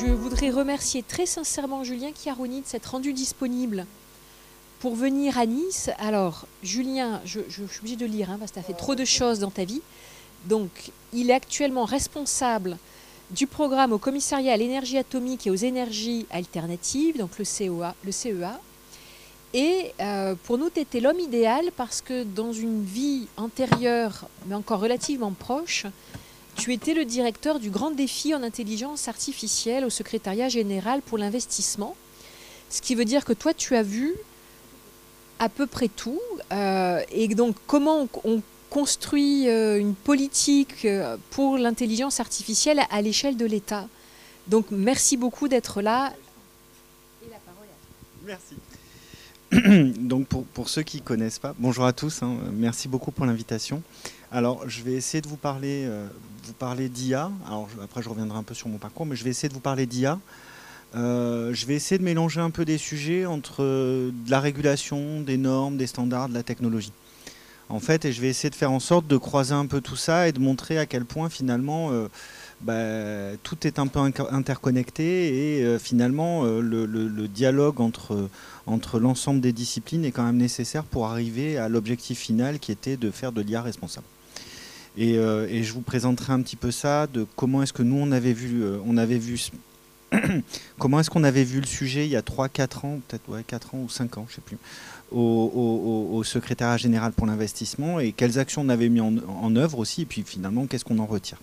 Je voudrais remercier très sincèrement Julien Chiaroni de s'être rendu disponible pour venir à Nice. Alors, Julien, je suis obligée de lire, parce que tu as fait trop de choses dans ta vie. Donc, il est actuellement responsable du programme au commissariat à l'énergie atomique et aux énergies alternatives, donc le CEA. Et pour nous, tu étais l'homme idéal parce que dans une vie antérieure, mais encore relativement proche, tu étais le directeur du grand défi en intelligence artificielle au secrétariat général pour l'investissement. Ce qui veut dire que toi, tu as vu à peu près tout. Et donc, comment on construit une politique pour l'intelligence artificielle à l'échelle de l'État. Donc, merci beaucoup d'être là. Et la parole est à toi. Merci. Donc, pour ceux qui ne connaissent pas, bonjour à tous, merci beaucoup pour l'invitation. Alors, je vais essayer de vous parler d'IA. Alors, après, je reviendrai un peu sur mon parcours, mais je vais essayer de vous parler d'IA. Je vais essayer de mélanger un peu des sujets entre de la régulation, des normes, des standards, de la technologie. En fait, et je vais essayer de faire en sorte de croiser un peu tout ça et de montrer à quel point finalement tout est un peu interconnecté et finalement le dialogue entre l'ensemble des disciplines est quand même nécessaire pour arriver à l'objectif final qui était de faire de l'IA responsable. Et je vous présenterai un petit peu ça, de comment est-ce que nous on avait vu comment est-ce qu'on avait vu le sujet il y a 3-4 ans, peut-être 4 ans ou 5 ans, je ne sais plus, au secrétariat général pour l'investissement et quelles actions on avait mis en œuvre aussi, et puis finalement qu'est-ce qu'on en retire.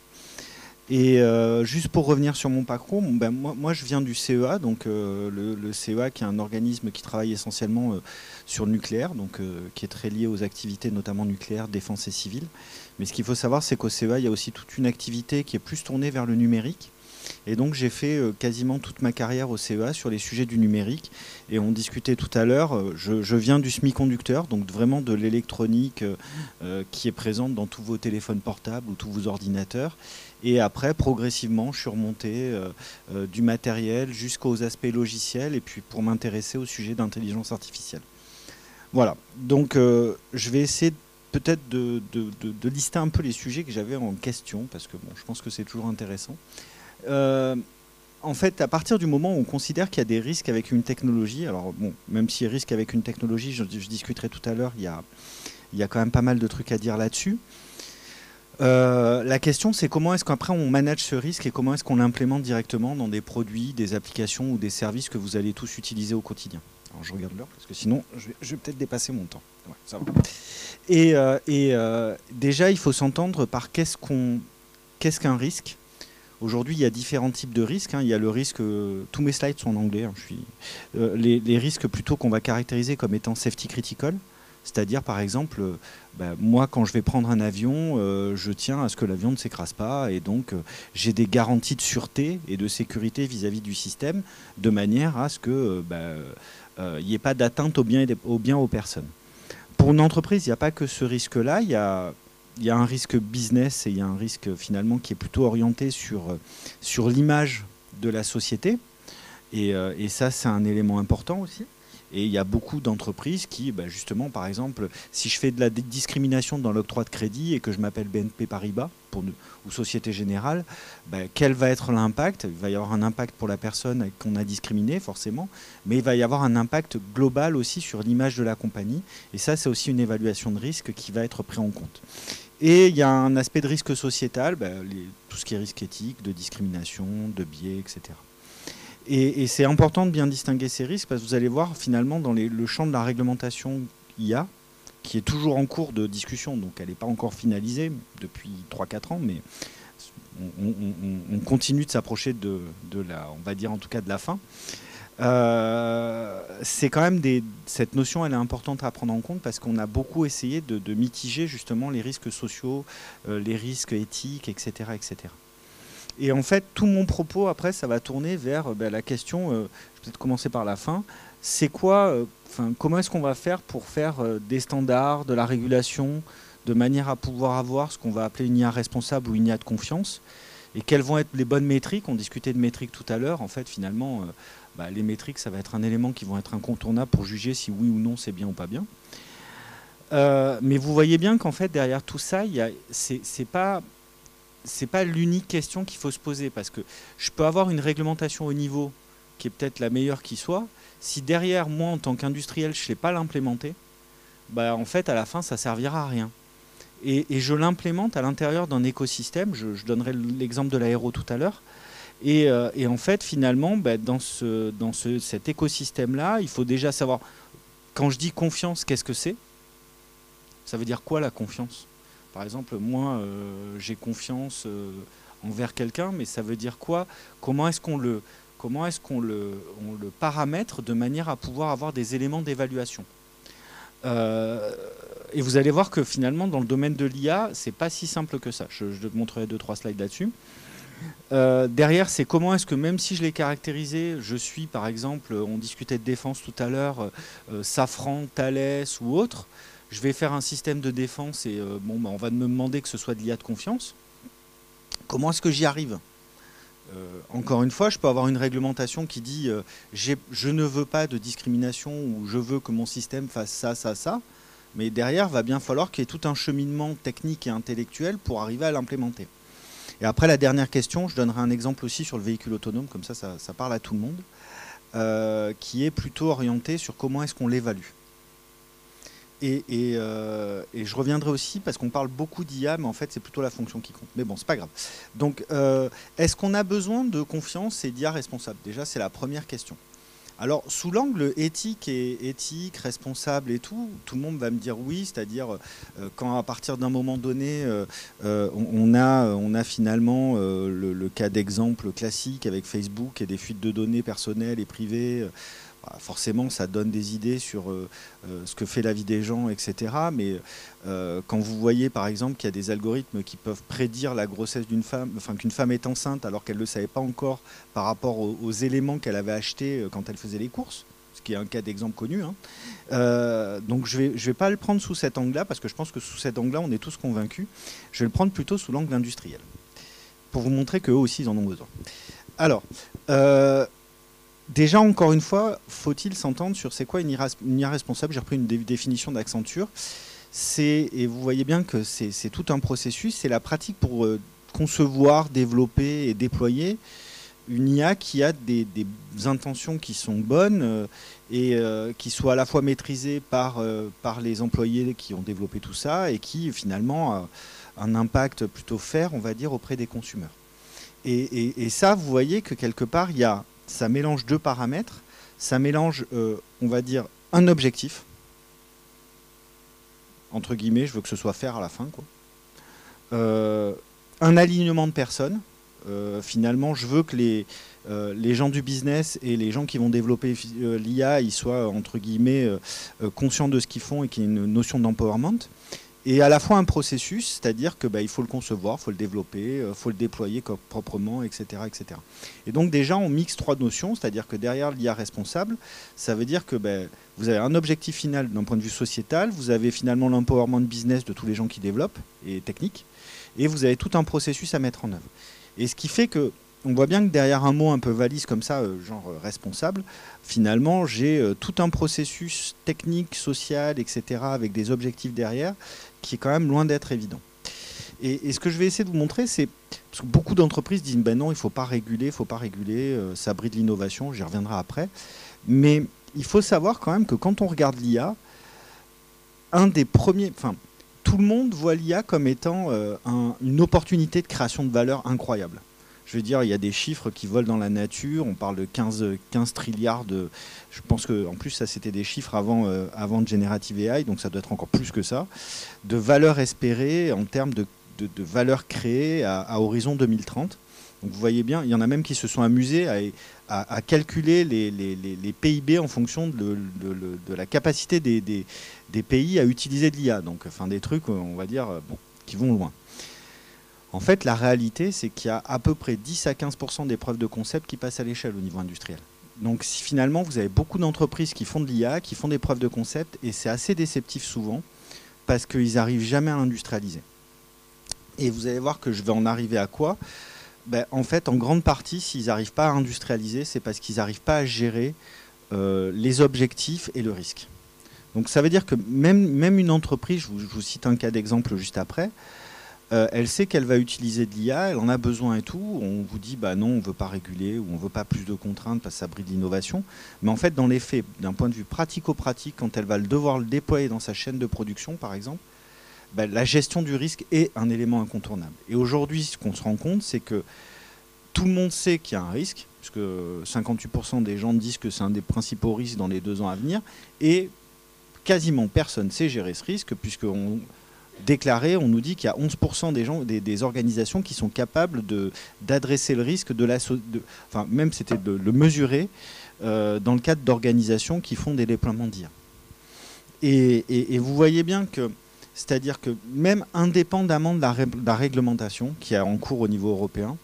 Et juste pour revenir sur mon parcours, moi je viens du CEA, donc le CEA qui est un organisme qui travaille essentiellement sur le nucléaire, donc qui est très lié aux activités notamment nucléaires, défense et civile. Mais ce qu'il faut savoir, c'est qu'au CEA, il y a aussi toute une activité qui est plus tournée vers le numérique. Et donc j'ai fait quasiment toute ma carrière au CEA sur les sujets du numérique. Et on discutait tout à l'heure, je viens du semi-conducteur, donc vraiment de l'électronique qui est présente dans tous vos téléphones portables ou tous vos ordinateurs. Et après, progressivement, je suis remonté du matériel jusqu'aux aspects logiciels et puis pour m'intéresser au sujet d'intelligence artificielle. Voilà, donc je vais essayer peut-être de lister un peu les sujets que j'avais en question, parce que bon, je pense que c'est toujours intéressant. En fait, à partir du moment où on considère qu'il y a des risques avec une technologie, alors bon, même s'il y a risque avec une technologie, je discuterai tout à l'heure, il y a quand même pas mal de trucs à dire là-dessus. La question, c'est comment est-ce qu'après on manage ce risque et comment est-ce qu'on l'implémente directement dans des produits, des applications ou des services que vous allez tous utiliser au quotidien. Alors je regarde l'heure parce que sinon je vais peut-être dépasser mon temps. Ouais, ça va. Et déjà, il faut s'entendre par qu'est-ce qu'un risque. Aujourd'hui, il y a différents types de risques. Il y a le risque, tous mes slides sont en anglais, les risques plutôt qu'on va caractériser comme étant safety critical. C'est-à-dire, par exemple, moi, quand je vais prendre un avion, je tiens à ce que l'avion ne s'écrase pas. Et donc, j'ai des garanties de sûreté et de sécurité vis-à-vis du système, de manière à ce qu'il n'y ait pas d'atteinte aux biens aux personnes. Pour une entreprise, il n'y a pas que ce risque-là. Il y a un risque business et il y a un risque finalement qui est plutôt orienté sur l'image de la société. Et ça, c'est un élément important aussi. Et il y a beaucoup d'entreprises qui, justement, par exemple, si je fais de la discrimination dans l'octroi de crédit et que je m'appelle BNP Paribas ou Société Générale, quel va être l'impact? Il va y avoir un impact pour la personne qu'on a discriminée, forcément, mais il va y avoir un impact global aussi sur l'image de la compagnie. Et ça, c'est aussi une évaluation de risque qui va être pris en compte. Et il y a un aspect de risque sociétal, tout ce qui est risque éthique, de discrimination, de biais, etc. Et c'est important de bien distinguer ces risques parce que vous allez voir finalement dans le champ de la réglementation IA, qui est toujours en cours de discussion, donc elle n'est pas encore finalisée depuis 3-4 ans, mais on continue de s'approcher de la, on va dire en tout cas de la fin. C'est quand même cette notion, elle est importante à prendre en compte parce qu'on a beaucoup essayé de mitiger justement les risques sociaux, les risques éthiques, etc., etc. Et en fait, tout mon propos, après, ça va tourner vers la question, je vais peut-être commencer par la fin, c'est quoi, comment est-ce qu'on va faire pour faire des standards, de la régulation, de manière à pouvoir avoir ce qu'on va appeler une IA responsable ou une IA de confiance, et quelles vont être les bonnes métriques? On discutait de métriques tout à l'heure, en fait, finalement, les métriques, ça va être un élément qui vont être incontournables pour juger si oui ou non c'est bien ou pas bien. Mais vous voyez bien qu'en fait, derrière tout ça, c'est pas c'est pas l'unique question qu'il faut se poser, parce que je peux avoir une réglementation au niveau qui est peut-être la meilleure qui soit. Si derrière, moi, en tant qu'industriel, je ne sais pas l'implémenter, bah, en fait, à la fin, ça ne servira à rien. Et je l'implémente à l'intérieur d'un écosystème. Je donnerai l'exemple de l'aéro tout à l'heure. Et en fait, finalement, bah, dans cet écosystème-là, il faut déjà savoir, quand je dis confiance, qu'est-ce que c'est? Ça veut dire quoi la confiance? Par exemple, moi, j'ai confiance envers quelqu'un, mais ça veut dire quoi? Comment est-ce qu'on le paramètre de manière à pouvoir avoir des éléments d'évaluation? Et vous allez voir que finalement, dans le domaine de l'IA, c'est pas si simple que ça. Je te montrerai 2-3 slides là-dessus. Derrière, c'est comment est-ce que même si je l'ai caractérisé, je suis par exemple, on discutait de défense tout à l'heure, Safran, Thales ou autre, je vais faire un système de défense et bon, bah, on va me demander que ce soit de l'IA de confiance. Comment est-ce que j'y arrive? Encore une fois, je peux avoir une réglementation qui dit je ne veux pas de discrimination ou je veux que mon système fasse ça, ça, ça. Mais derrière, va bien falloir qu'il y ait tout un cheminement technique et intellectuel pour arriver à l'implémenter. Et après, la dernière question, je donnerai un exemple aussi sur le véhicule autonome, comme ça parle à tout le monde, qui est plutôt orienté sur comment est-ce qu'on l'évalue. Et je reviendrai aussi, parce qu'on parle beaucoup d'IA, mais en fait, c'est plutôt la fonction qui compte. Mais bon, c'est pas grave. Donc, est-ce qu'on a besoin de confiance et d'IA responsable? Déjà, c'est la première question. Alors, sous l'angle éthique, responsable et tout le monde va me dire oui, c'est-à-dire quand à partir d'un moment donné, on a finalement le cas d'exemple classique avec Facebook et des fuites de données personnelles et privées. Forcément, ça donne des idées sur ce que fait la vie des gens, etc. Mais quand vous voyez, par exemple, qu'il y a des algorithmes qui peuvent prédire la grossesse d'une femme, enfin qu'une femme est enceinte alors qu'elle ne le savait pas encore par rapport aux éléments qu'elle avait achetés quand elle faisait les courses, ce qui est un cas d'exemple connu. Hein. Donc je vais pas le prendre sous cet angle-là, parce que je pense que sous cet angle-là, on est tous convaincus. Je vais le prendre plutôt sous l'angle industriel, pour vous montrer qu'eux aussi, ils en ont besoin. Alors... déjà, encore une fois, faut-il s'entendre sur c'est quoi une IA responsable? J'ai repris une définition d'Accenture. Et vous voyez bien que c'est tout un processus. C'est la pratique pour concevoir, développer et déployer une IA qui a des intentions qui sont bonnes et qui soient à la fois maîtrisées par les employés qui ont développé tout ça et qui, finalement, a un impact plutôt fair, on va dire, auprès des consommateurs. Et ça, vous voyez que quelque part, ça mélange deux paramètres, ça mélange, on va dire, un objectif, entre guillemets, je veux que ce soit fair à la fin, quoi. Un alignement de personnes, finalement, je veux que les gens du business et les gens qui vont développer l'IA, ils soient, entre guillemets, conscients de ce qu'ils font et qu'il y ait une notion d'empowerment. Et à la fois un processus, c'est-à-dire que il faut le concevoir, il faut le développer, il faut le déployer proprement, etc., etc. Et donc déjà, on mixe trois notions, c'est-à-dire que derrière l'IA responsable, ça veut dire que vous avez un objectif final d'un point de vue sociétal, vous avez finalement l'empowerment business de tous les gens qui développent, et technique, et vous avez tout un processus à mettre en œuvre. Et ce qui fait que on voit bien que derrière un mot un peu valise comme ça, genre responsable, finalement, j'ai tout un processus technique, social, etc., avec des objectifs derrière, qui est quand même loin d'être évident. Et ce que je vais essayer de vous montrer, c'est... Parce que beaucoup d'entreprises disent, ben non, il ne faut pas réguler, ça bride l'innovation, j'y reviendrai après. Mais il faut savoir quand même que quand on regarde l'IA, un des premiers... Enfin, tout le monde voit l'IA comme étant une opportunité de création de valeur incroyable. Je veux dire, il y a des chiffres qui volent dans la nature. On parle de 15 trilliards de... Je pense qu'en plus, ça, c'était des chiffres avant Generative AI, donc ça doit être encore plus que ça, de valeur espérée en termes de valeur créée à horizon 2030. Donc vous voyez bien, il y en a même qui se sont amusés à calculer les PIB en fonction de la capacité des pays à utiliser de l'IA. Donc, enfin, des trucs, on va dire, qui vont loin. En fait, la réalité, c'est qu'il y a à peu près 10 à 15% des preuves de concept qui passent à l'échelle au niveau industriel. Donc si finalement, vous avez beaucoup d'entreprises qui font de l'IA, qui font des preuves de concept, et c'est assez déceptif souvent, parce qu'ils n'arrivent jamais à l'industrialiser. Et vous allez voir que je vais en arriver à quoi? En fait, en grande partie, s'ils n'arrivent pas à industrialiser, c'est parce qu'ils n'arrivent pas à gérer les objectifs et le risque. Donc ça veut dire que même une entreprise, je vous cite un cas d'exemple juste après, elle sait qu'elle va utiliser de l'IA, elle en a besoin et tout. On vous dit bah non, on ne veut pas réguler ou on ne veut pas plus de contraintes parce que ça bride l'innovation. Mais en fait, dans les faits, d'un point de vue pratico-pratique, quand elle va devoir le déployer dans sa chaîne de production, par exemple, bah, la gestion du risque est un élément incontournable. Et aujourd'hui, ce qu'on se rend compte, c'est que tout le monde sait qu'il y a un risque, puisque 58% des gens disent que c'est un des principaux risques dans les 2 ans à venir, et quasiment personne ne sait gérer ce risque, puisqu'on déclaré, on nous dit qu'il y a 11% des organisations qui sont capables d'adresser le risque, enfin même c'était de le mesurer dans le cadre d'organisations qui font des déploiements d'IA. Et vous voyez bien que, c'est-à-dire que même indépendamment de la réglementation qui est en cours au niveau européen,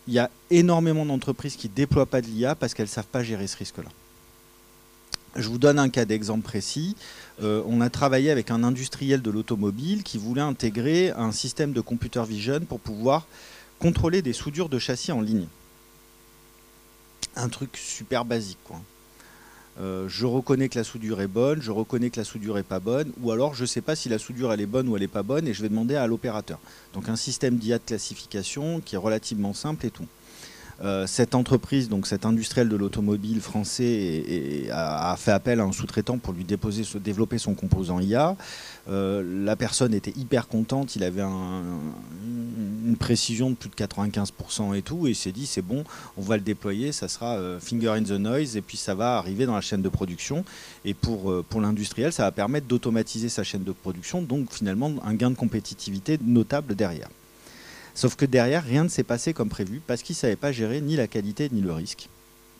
il y a énormément d'entreprises qui ne déploient pas de l'IA parce qu'elles ne savent pas gérer ce risque-là. Je vous donne un cas d'exemple précis. On a travaillé avec un industriel de l'automobile qui voulait intégrer un système de computer vision pour pouvoir contrôler des soudures de châssis en ligne. Un truc super basique, quoi. Je reconnais que la soudure est bonne, je reconnais que la soudure n'est pas bonne, ou alors je ne sais pas si la soudure elle est bonne ou elle n'est pas bonne et je vais demander à l'opérateur. Donc un système d'IA de classification qui est relativement simple et tout. Cette entreprise, donc cet industriel de l'automobile français a fait appel à un sous-traitant pour lui développer son composant IA. La personne était hyper contente, il avait une précision de plus de 95% et tout, et il s'est dit c'est bon, on va le déployer, ça sera finger in the noise, et puis ça va arriver dans la chaîne de production. Et pour l'industriel, ça va permettre d'automatiser sa chaîne de production, donc finalement un gain de compétitivité notable derrière. Sauf que derrière, rien ne s'est passé comme prévu parce qu'il ne savait pas gérer ni la qualité ni le risque.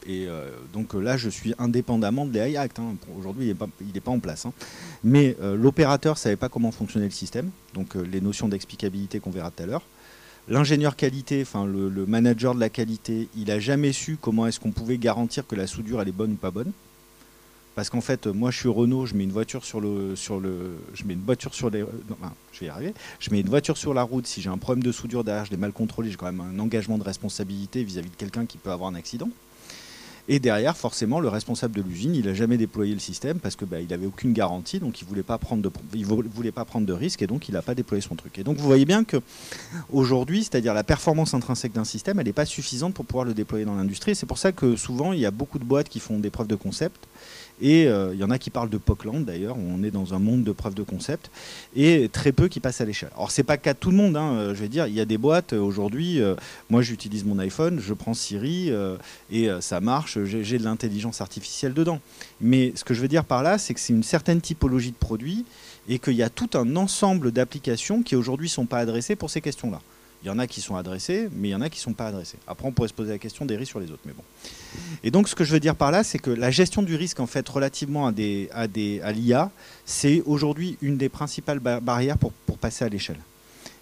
Et donc là, je suis indépendamment de l'AI Act. Hein. Aujourd'hui, il n'est pas en place. Hein. Mais l'opérateur ne savait pas comment fonctionnait le système. Donc les notions d'explicabilité qu'on verra tout à l'heure. L'ingénieur qualité, enfin le manager de la qualité, il n'a jamais su comment est-ce qu'on pouvait garantir que la soudure elle est bonne ou pas bonne. Parce qu'en fait, moi, je suis Renault, je mets une voiture je mets une voiture sur les, non, je vais y arriver. Je mets une voiture sur la route. Si j'ai un problème de soudure derrière, je l'ai mal contrôlé, j'ai quand même un engagement de responsabilité vis-à-vis de quelqu'un qui peut avoir un accident. Et derrière, forcément, le responsable de l'usine, il n'a jamais déployé le système parce que il n'avait aucune garantie, donc il voulait pas prendre de risque et donc il n'a pas déployé son truc. Et donc vous voyez bien que aujourd'hui, c'est-à-dire la performance intrinsèque d'un système, elle n'est pas suffisante pour pouvoir le déployer dans l'industrie. C'est pour ça que souvent, il y a beaucoup de boîtes qui font des preuves de concept. Et il y en a qui parlent de POC-land d'ailleurs, où on est dans un monde de preuves de concept, et très peu qui passent à l'échelle. Alors c'est pas le cas de tout le monde, hein, je vais dire, il y a des boîtes aujourd'hui, moi j'utilise mon iPhone, je prends Siri, et ça marche, j'ai de l'intelligence artificielle dedans. Mais ce que je veux dire par là, c'est que c'est une certaine typologie de produits, et qu'il y a tout un ensemble d'applications qui aujourd'hui ne sont pas adressées pour ces questions-là. Il y en a qui sont adressés, mais il y en a qui ne sont pas adressés. Après, on pourrait se poser la question des risques sur les autres, mais bon. Et donc, ce que je veux dire par là, c'est que la gestion du risque, en fait, relativement à l'IA, c'est aujourd'hui une des principales barrières pour passer à l'échelle.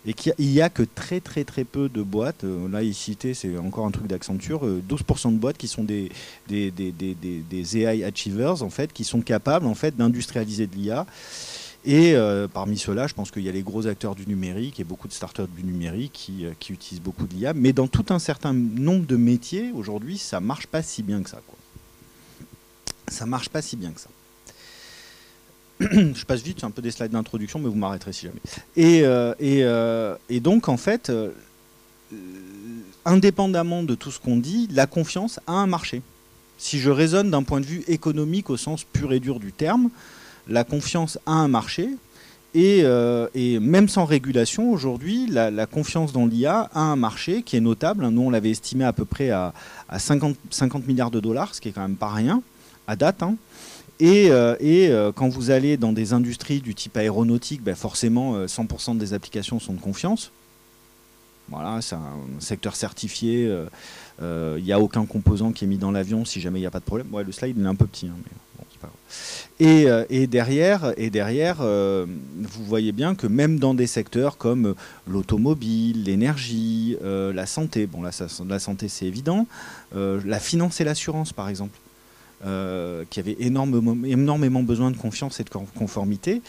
Et qu'il n'y a que très, très, très peu de boîtes. Là, ici, c'est encore un truc d'Accenture. 12% de boîtes qui sont des AI achievers, en fait, qui sont capables, en fait, d'industrialiser de l'IA. Et parmi ceux-là, je pense qu'il y a les gros acteurs du numérique et beaucoup de startups du numérique qui utilisent beaucoup de l'IA. Mais dans tout un certain nombre de métiers, aujourd'hui, ça ne marche pas si bien que ça, quoi. Ça ne marche pas si bien que ça. Je passe vite, c'est un peu des slides d'introduction, mais vous m'arrêterez si jamais. Et donc, en fait, indépendamment de tout ce qu'on dit, la confiance a un marché. Si je raisonne d'un point de vue économique au sens pur et dur du terme, la confiance a un marché et même sans régulation, aujourd'hui, la confiance dans l'IA a un marché qui est notable. Nous, on l'avait estimé à peu près à 50 milliards de dollars, ce qui est quand même pas rien à date. Hein. Et quand vous allez dans des industries du type aéronautique, forcément, 100% des applications sont de confiance. Voilà, c'est un secteur certifié. Il n'y a aucun composant qui est mis dans l'avion si jamais il n'y a pas de problème. Ouais, le slide, il est un peu petit, hein, mais bon, c'est pas grave. Et derrière, vous voyez bien que même dans des secteurs comme l'automobile, l'énergie, la santé, bon là, la santé c'est évident, la finance et l'assurance par exemple, qui avaient énormément besoin de confiance et de conformité.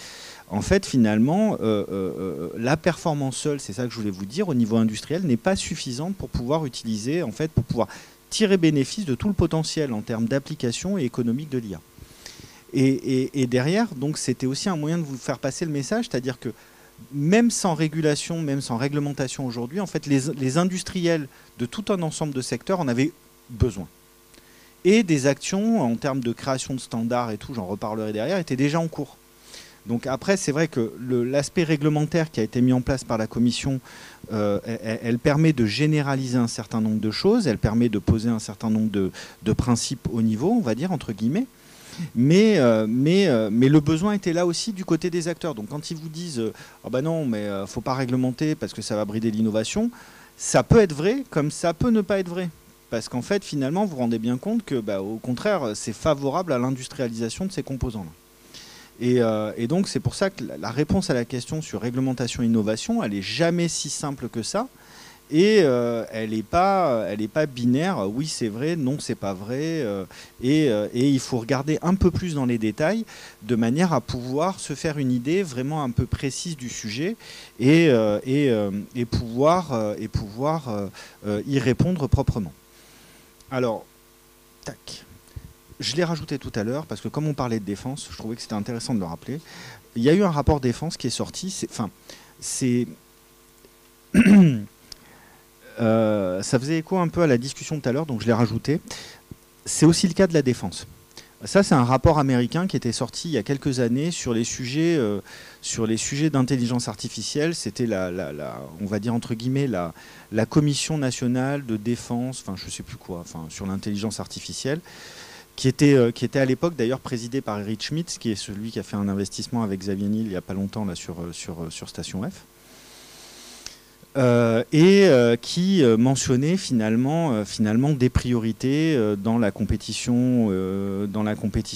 En fait, finalement, la performance seule, c'est ça que je voulais vous dire, au niveau industriel, n'est pas suffisante pour pouvoir utiliser, en fait, pour pouvoir tirer bénéfice de tout le potentiel en termes d'application et économique de l'IA. Et derrière, donc, c'était aussi un moyen de vous faire passer le message, c'est-à-dire que même sans régulation, même sans réglementation aujourd'hui, en fait, les industriels de tout un ensemble de secteurs en avaient besoin. Et des actions en termes de création de standards et tout, j'en reparlerai derrière, étaient déjà en cours. Donc après, c'est vrai que l'aspect réglementaire qui a été mis en place par la Commission, elle permet de généraliser un certain nombre de choses, elle permet de poser un certain nombre de principes au niveau, on va dire, entre guillemets. Mais le besoin était là aussi du côté des acteurs. Donc quand ils vous disent oh bah non, mais faut pas réglementer parce que ça va brider l'innovation, ça peut être vrai comme ça peut ne pas être vrai. Parce qu'en fait, finalement, vous vous rendez bien compte que, bah, au contraire, c'est favorable à l'industrialisation de ces composants-là. Et donc, c'est pour ça que la réponse à la question sur réglementation-innovation, elle n'est jamais si simple que ça. Et elle n'est pas binaire, oui c'est vrai, non c'est pas vrai, et il faut regarder un peu plus dans les détails de manière à pouvoir se faire une idée vraiment un peu précise du sujet et pouvoir y répondre proprement. Alors, tac. Je l'ai rajouté tout à l'heure parce que comme on parlait de défense, je trouvais que c'était intéressant de le rappeler. Il y a eu un rapport défense qui est sorti, ça faisait écho un peu à la discussion tout à l'heure, donc je l'ai rajouté. C'est aussi le cas de la défense. Ça, c'est un rapport américain qui était sorti il y a quelques années sur les sujets d'intelligence artificielle. C'était on va dire entre guillemets la Commission nationale de défense, enfin je sais plus quoi, enfin sur l'intelligence artificielle, qui était à l'époque d'ailleurs présidée par Eric Schmidt, qui est celui qui a fait un investissement avec Xavier Niel il n'y a pas longtemps là sur Station F. Qui mentionnait finalement des priorités dans la compétition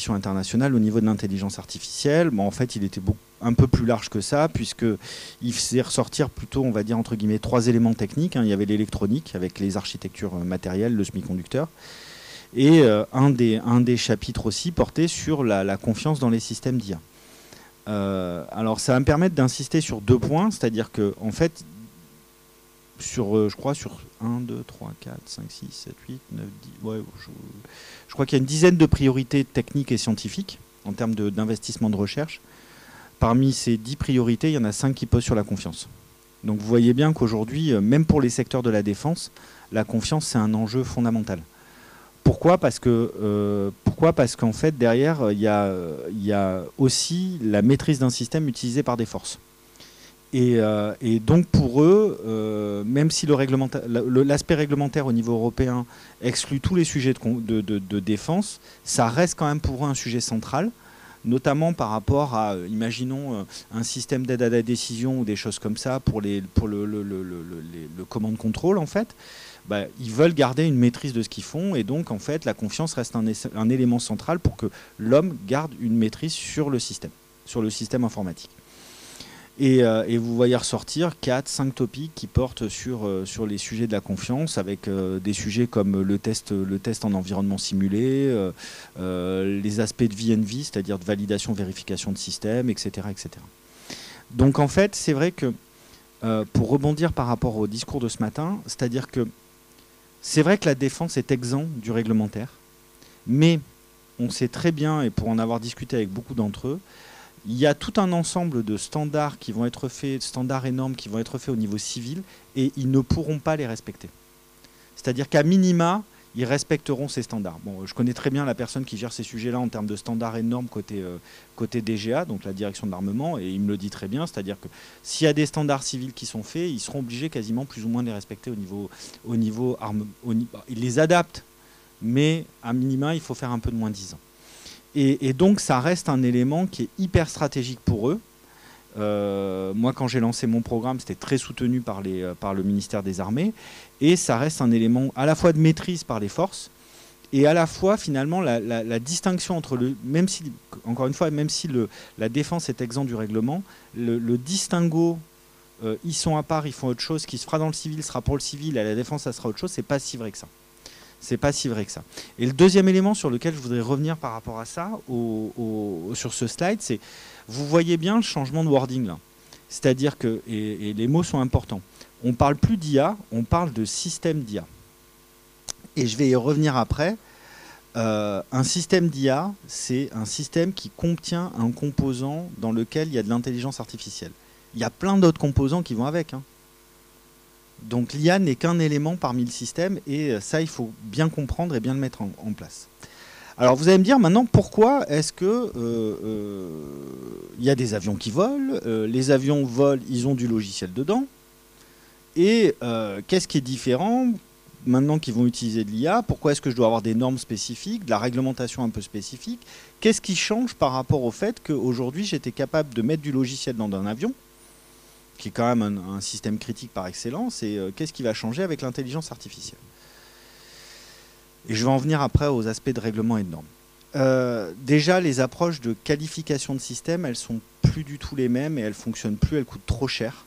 internationale au niveau de l'intelligence artificielle. Bon, en fait, il était un peu plus large que ça, puisqu'il faisait ressortir plutôt, on va dire, entre guillemets, 3 éléments techniques. Il y avait l'électronique, avec les architectures matérielles, le semi-conducteur. Et un des chapitres aussi portait sur la confiance dans les systèmes d'IA. Alors, ça va me permettre d'insister sur 2 points, c'est-à-dire que, en fait, je crois sur 1, 2, 3, 4, 5, 6, 7, 8, 9, 10... Ouais, je crois qu'il y a une dizaine de priorités techniques et scientifiques en termes d'investissement de recherche. Parmi ces 10 priorités, il y en a 5 qui posent sur la confiance. Donc vous voyez bien qu'aujourd'hui, même pour les secteurs de la défense, la confiance, c'est un enjeu fondamental. Pourquoi ? Parce qu'en fait, derrière, il y a aussi la maîtrise d'un système utilisé par des forces. Et donc pour eux, même si l'aspect réglementaire au niveau européen exclut tous les sujets de défense, ça reste quand même pour eux un sujet central, notamment par rapport à, imaginons, un système d'aide à la décision ou des choses comme ça pour le command control en fait. Bah, ils veulent garder une maîtrise de ce qu'ils font et donc en fait la confiance reste un élément central pour que l'homme garde une maîtrise sur le système informatique. Et vous voyez ressortir 4-5 topics qui portent sur les sujets de la confiance, avec des sujets comme le test en environnement simulé, les aspects de V&V, c'est-à-dire de validation, vérification de système, etc., etc. Donc en fait, c'est vrai que, pour rebondir par rapport au discours de ce matin, c'est-à-dire que c'est vrai que la défense est exempte du réglementaire, mais on sait très bien, et pour en avoir discuté avec beaucoup d'entre eux, il y a tout un ensemble de standards qui vont être faits, standards et normes qui vont être faits au niveau civil, et ils ne pourront pas les respecter. C'est-à-dire qu'à minima, ils respecteront ces standards. Bon, je connais très bien la personne qui gère ces sujets-là en termes de standards et normes côté DGA, donc la direction de l'armement, et il me le dit très bien, c'est-à-dire que s'il y a des standards civils qui sont faits, ils seront obligés quasiment plus ou moins de les respecter au niveau arme. Ils les adaptent, mais à minima, il faut faire un peu de moins 10 ans. Et donc, ça reste un élément qui est hyper stratégique pour eux. Moi, quand j'ai lancé mon programme, c'était très soutenu par le ministère des Armées. Et ça reste un élément à la fois de maîtrise par les forces et à la fois, finalement, la distinction entre même si, encore une fois, même si la défense est exempte du règlement, le distinguo, ils sont à part, ils font autre chose, qui se fera dans le civil sera pour le civil, et à la défense, ça sera autre chose, c'est pas si vrai que ça. C'est pas si vrai que ça. Et le deuxième élément sur lequel je voudrais revenir par rapport à ça, sur ce slide, c'est, vous voyez bien le changement de wording là. C'est-à-dire que, et les mots sont importants, on ne parle plus d'IA, on parle de système d'IA. Et je vais y revenir après. Un système d'IA, c'est un système qui contient un composant dans lequel il y a de l'intelligence artificielle. il y a plein d'autres composants qui vont avec, hein. Donc l'IA n'est qu'un élément parmi le système, et ça, il faut bien comprendre et bien le mettre en place. Alors vous allez me dire maintenant, pourquoi est-ce que y a des avions qui volent, les avions volent, ils ont du logiciel dedans, et qu'est-ce qui est différent maintenant qu'ils vont utiliser de l'IA? Pourquoi est-ce que je dois avoir des normes spécifiques, de la réglementation un peu spécifique? Qu'est-ce qui change par rapport au fait qu'aujourd'hui j'étais capable de mettre du logiciel dans un avion, qui est quand même un système critique par excellence, et qu'est-ce qui va changer avec l'intelligence artificielle? Et je vais en venir après aux aspects de règlement et de normes. Déjà, les approches de qualification de système, elles sont plus du tout les mêmes, et elles fonctionnent plus, elles coûtent trop cher.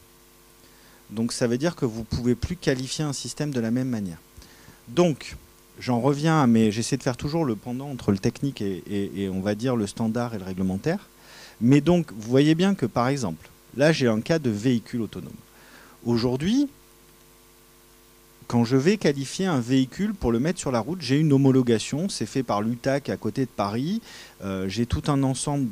Donc ça veut dire que vous ne pouvez plus qualifier un système de la même manière. Donc, j'en reviens, mais j'essaie de faire toujours le pendant entre le technique et on va dire le standard et le réglementaire. Mais donc, vous voyez bien que par exemple, là, j'ai un cas de véhicule autonome. Aujourd'hui, quand je vais qualifier un véhicule pour le mettre sur la route, j'ai une homologation, c'est fait par l'UTAC à côté de Paris. J'ai tout un ensemble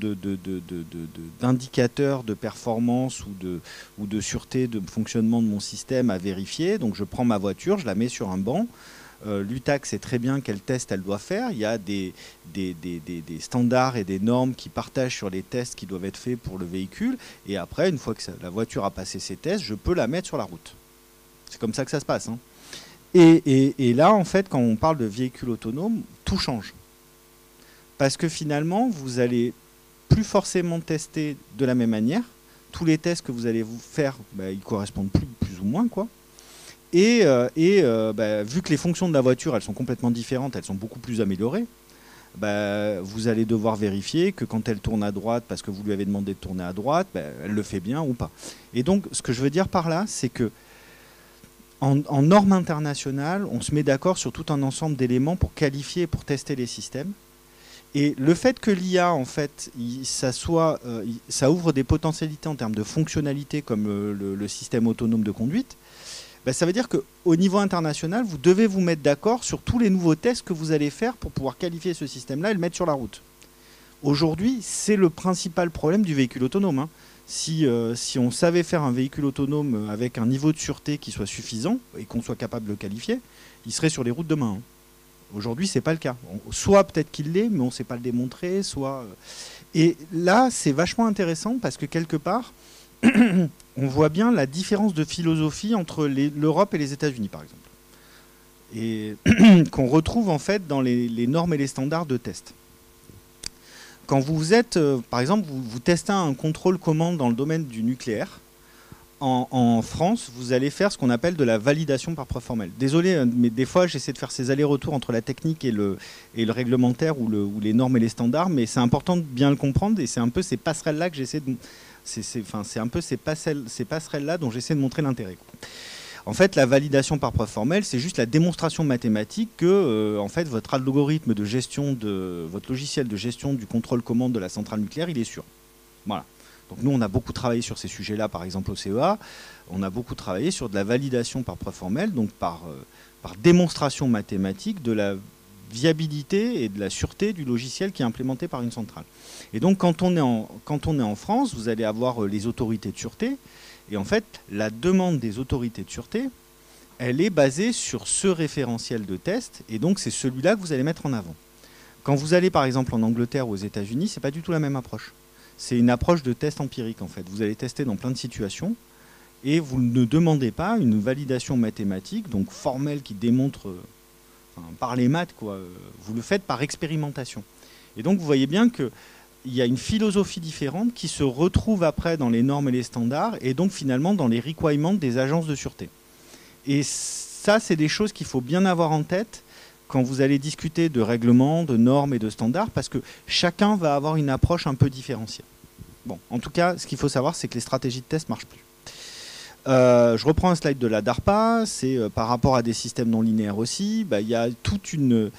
d'indicateurs de performance ou de sûreté de fonctionnement de mon système à vérifier. Donc je prends ma voiture, je la mets sur un banc. L'UTAC sait très bien quels tests elle doit faire. Il y a des standards et des normes qui partagent sur les tests qui doivent être faits pour le véhicule. Et après, une fois que la voiture a passé ses tests, je peux la mettre sur la route. C'est comme ça que ça se passe, hein. Et là, en fait, quand on parle de véhicule autonome, tout change. Parce que finalement, vous allez plus forcément tester de la même manière. Tous les tests que vous allez vous faire, ils correspondent plus ou moins, quoi. Vu que les fonctions de la voiture, elles sont complètement différentes, elles sont beaucoup plus améliorées, vous allez devoir vérifier que quand elle tourne à droite, parce que vous lui avez demandé de tourner à droite, elle le fait bien ou pas. Et donc, ce que je veux dire par là, c'est que en normes internationales, on se met d'accord sur tout un ensemble d'éléments pour qualifier et pour tester les systèmes. Et le fait que l'IA, en fait, ça ouvre des potentialités en termes de fonctionnalités comme le système autonome de conduite, ça veut dire qu'au niveau international, vous devez vous mettre d'accord sur tous les nouveaux tests que vous allez faire pour pouvoir qualifier ce système-là et le mettre sur la route. Aujourd'hui, c'est le principal problème du véhicule autonome, hein. Si on savait faire un véhicule autonome avec un niveau de sûreté qui soit suffisant et qu'on soit capable de le qualifier, il serait sur les routes demain, hein. Aujourd'hui, ce n'est pas le cas. Soit peut-être qu'il l'est, mais on ne sait pas le démontrer, soit... Et là, c'est vachement intéressant parce que quelque part, on voit bien la différence de philosophie entre l'Europe et les États-Unis, par exemple. Et qu'on retrouve en fait dans les normes et les standards de test. Quand vous êtes, par exemple, vous testez un contrôle commande dans le domaine du nucléaire, en France, vous allez faire ce qu'on appelle de la validation par preuve formelle. Désolé, mais des fois, j'essaie de faire ces allers-retours entre la technique et le réglementaire ou les normes et les standards, mais c'est important de bien le comprendre, et c'est un peu ces passerelles-là que j'essaie de... C'est un peu ces passerelles-là dont j'essaie de montrer l'intérêt. En fait, la validation par preuve formelle, c'est juste la démonstration mathématique que en fait, votre algorithme de gestion votre logiciel de gestion du contrôle commande de la centrale nucléaire, il est sûr. Voilà. Donc nous, on a beaucoup travaillé sur ces sujets-là, par exemple au CEA. On a beaucoup travaillé sur de la validation par preuve formelle, donc par démonstration mathématique de la viabilité et de la sûreté du logiciel qui est implémenté par une centrale. Et donc, quand on est en France, vous allez avoir les autorités de sûreté. Et en fait, la demande des autorités de sûreté, elle est basée sur ce référentiel de test. Et donc, c'est celui-là que vous allez mettre en avant. Quand vous allez, par exemple, en Angleterre ou aux États-Unis, ce n'est pas du tout la même approche. C'est une approche de test empirique, en fait. Vous allez tester dans plein de situations. Et vous ne demandez pas une validation mathématique, donc formelle, qui démontre par les maths, quoi. Vous le faites par expérimentation. Et donc, vous voyez bien que il y a une philosophie différente qui se retrouve après dans les normes et les standards et donc finalement dans les requirements des agences de sûreté. Et ça, c'est des choses qu'il faut bien avoir en tête quand vous allez discuter de règlements, de normes et de standards, parce que chacun va avoir une approche un peu différenciée. Bon, en tout cas, ce qu'il faut savoir, c'est que les stratégies de test ne marchent plus. Je reprends un slide de la DARPA, c'est par rapport à des systèmes non linéaires aussi, il y a toute une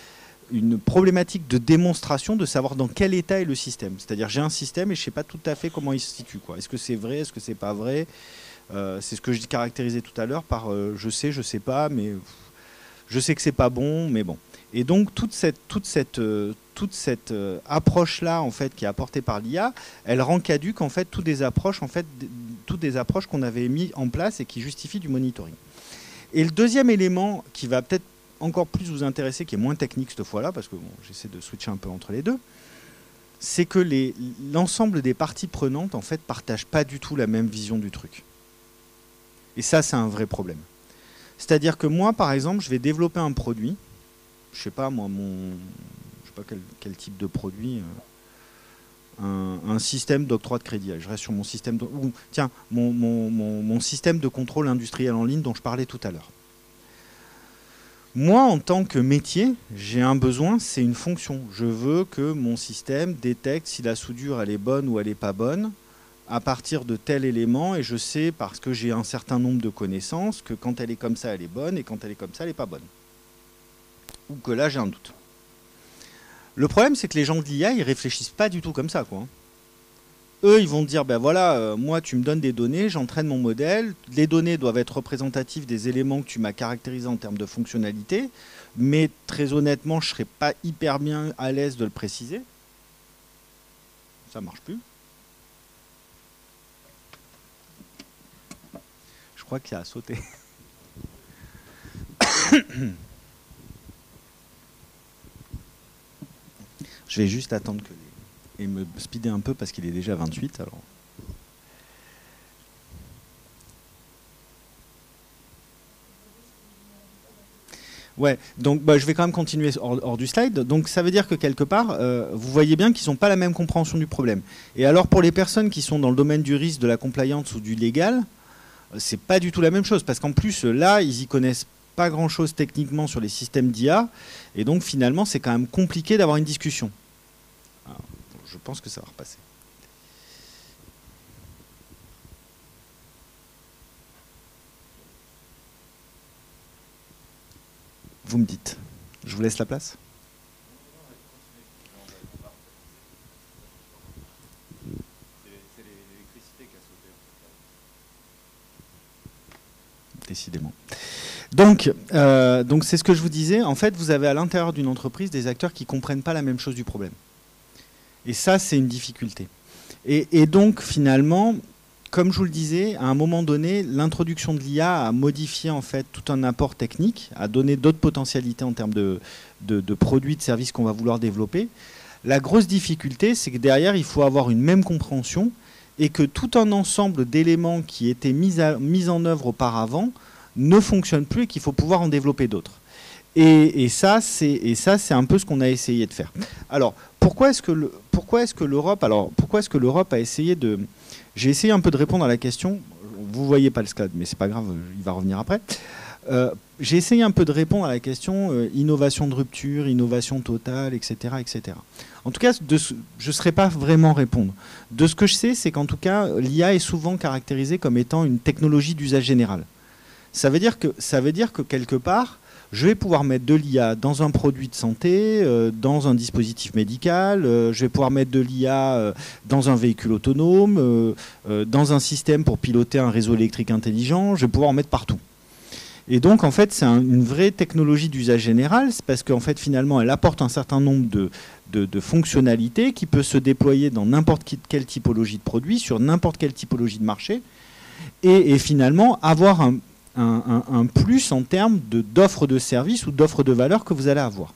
problématique de démonstration de savoir dans quel état est le système. C'est-à-dire j'ai un système et je ne sais pas tout à fait comment il se situe. Est-ce que c'est vrai, est-ce que c'est pas vrai? C'est ce que je caractérisais tout à l'heure par je sais pas, mais je sais que c'est pas bon, mais bon. Et donc toute cette approche-là en fait qui est apportée par l'IA, elle rend caduque en fait toutes des approches en fait toutes des approches qu'on avait mis en place et qui justifient du monitoring. Et le deuxième élément qui va peut-être encore plus vous intéresser, qui est moins technique cette fois-là, parce que bon, j'essaie de switcher un peu entre les deux, c'est que l'ensemble des parties prenantes, en fait, partagent pas du tout la même vision du truc. Et ça, c'est un vrai problème. C'est-à-dire que moi, par exemple, je vais développer un produit, je sais pas moi, je sais pas quel type de produit, un système d'octroi de crédit. Je reste sur mon système tiens, mon système de contrôle industriel en ligne dont je parlais tout à l'heure. Moi, en tant que métier, j'ai un besoin, c'est une fonction. Je veux que mon système détecte si la soudure elle est bonne ou elle n'est pas bonne à partir de tel élément, et je sais, parce que j'ai un certain nombre de connaissances, que quand elle est comme ça, elle est bonne, et quand elle est comme ça, elle n'est pas bonne. Ou que là, j'ai un doute. Le problème, c'est que les gens de l'IA, ils réfléchissent pas du tout comme ça, quoi. Eux, ils vont dire, ben voilà, moi, tu me donnes des données, j'entraîne mon modèle, les données doivent être représentatives des éléments que tu m'as caractérisés en termes de fonctionnalité, mais très honnêtement, je ne serais pas hyper bien à l'aise de le préciser. Ça ne marche plus. Je crois qu'il a sauté. Je vais juste attendre et me speeder un peu parce qu'il est déjà 28. Alors. Ouais, donc je vais quand même continuer hors du slide. Donc ça veut dire que quelque part, vous voyez bien qu'ils n'ont pas la même compréhension du problème. Et alors pour les personnes qui sont dans le domaine du risque, de la compliance ou du légal, c'est pas du tout la même chose, parce qu'en plus là, ils y connaissent pas grand-chose techniquement sur les systèmes d'IA, et donc finalement, c'est quand même compliqué d'avoir une discussion. Alors, je pense que ça va repasser. Vous me dites. Je vous laisse la place. Décidément. Donc c'est ce que je vous disais. En fait, vous avez à l'intérieur d'une entreprise des acteurs qui ne comprennent pas la même chose du problème. Et ça, c'est une difficulté. Et donc, finalement, comme je vous le disais, à un moment donné, l'introduction de l'IA a modifié en fait tout un apport technique, a donné d'autres potentialités en termes de produits, de services qu'on va vouloir développer. La grosse difficulté, c'est que derrière, il faut avoir une même compréhension et que tout un ensemble d'éléments qui étaient mis en œuvre auparavant ne fonctionnent plus et qu'il faut pouvoir en développer d'autres. Et ça, c'est un peu ce qu'on a essayé de faire. Alors, pourquoi est-ce que l'Europe a essayé de... J'ai essayé un peu de répondre à la question. Vous ne voyez pas le slide, mais c'est pas grave, il va revenir après. J'ai essayé un peu de répondre à la question innovation de rupture, innovation totale, etc. etc. En tout cas, je ne saurais pas vraiment répondre. De ce que je sais, c'est qu'en tout cas, l'IA est souvent caractérisée comme étant une technologie d'usage général. Ça veut dire que quelque part, je vais pouvoir mettre de l'IA dans un produit de santé, dans un dispositif médical, je vais pouvoir mettre de l'IA dans un véhicule autonome, dans un système pour piloter un réseau électrique intelligent, je vais pouvoir en mettre partout. Et donc, en fait, c'est une vraie technologie d'usage général, parce qu'en fait, finalement, elle apporte un certain nombre de fonctionnalités qui peut se déployer dans n'importe quelle typologie de produit, sur n'importe quelle typologie de marché, et finalement, avoir un plus en termes d'offres de services ou d'offres de valeur que vous allez avoir.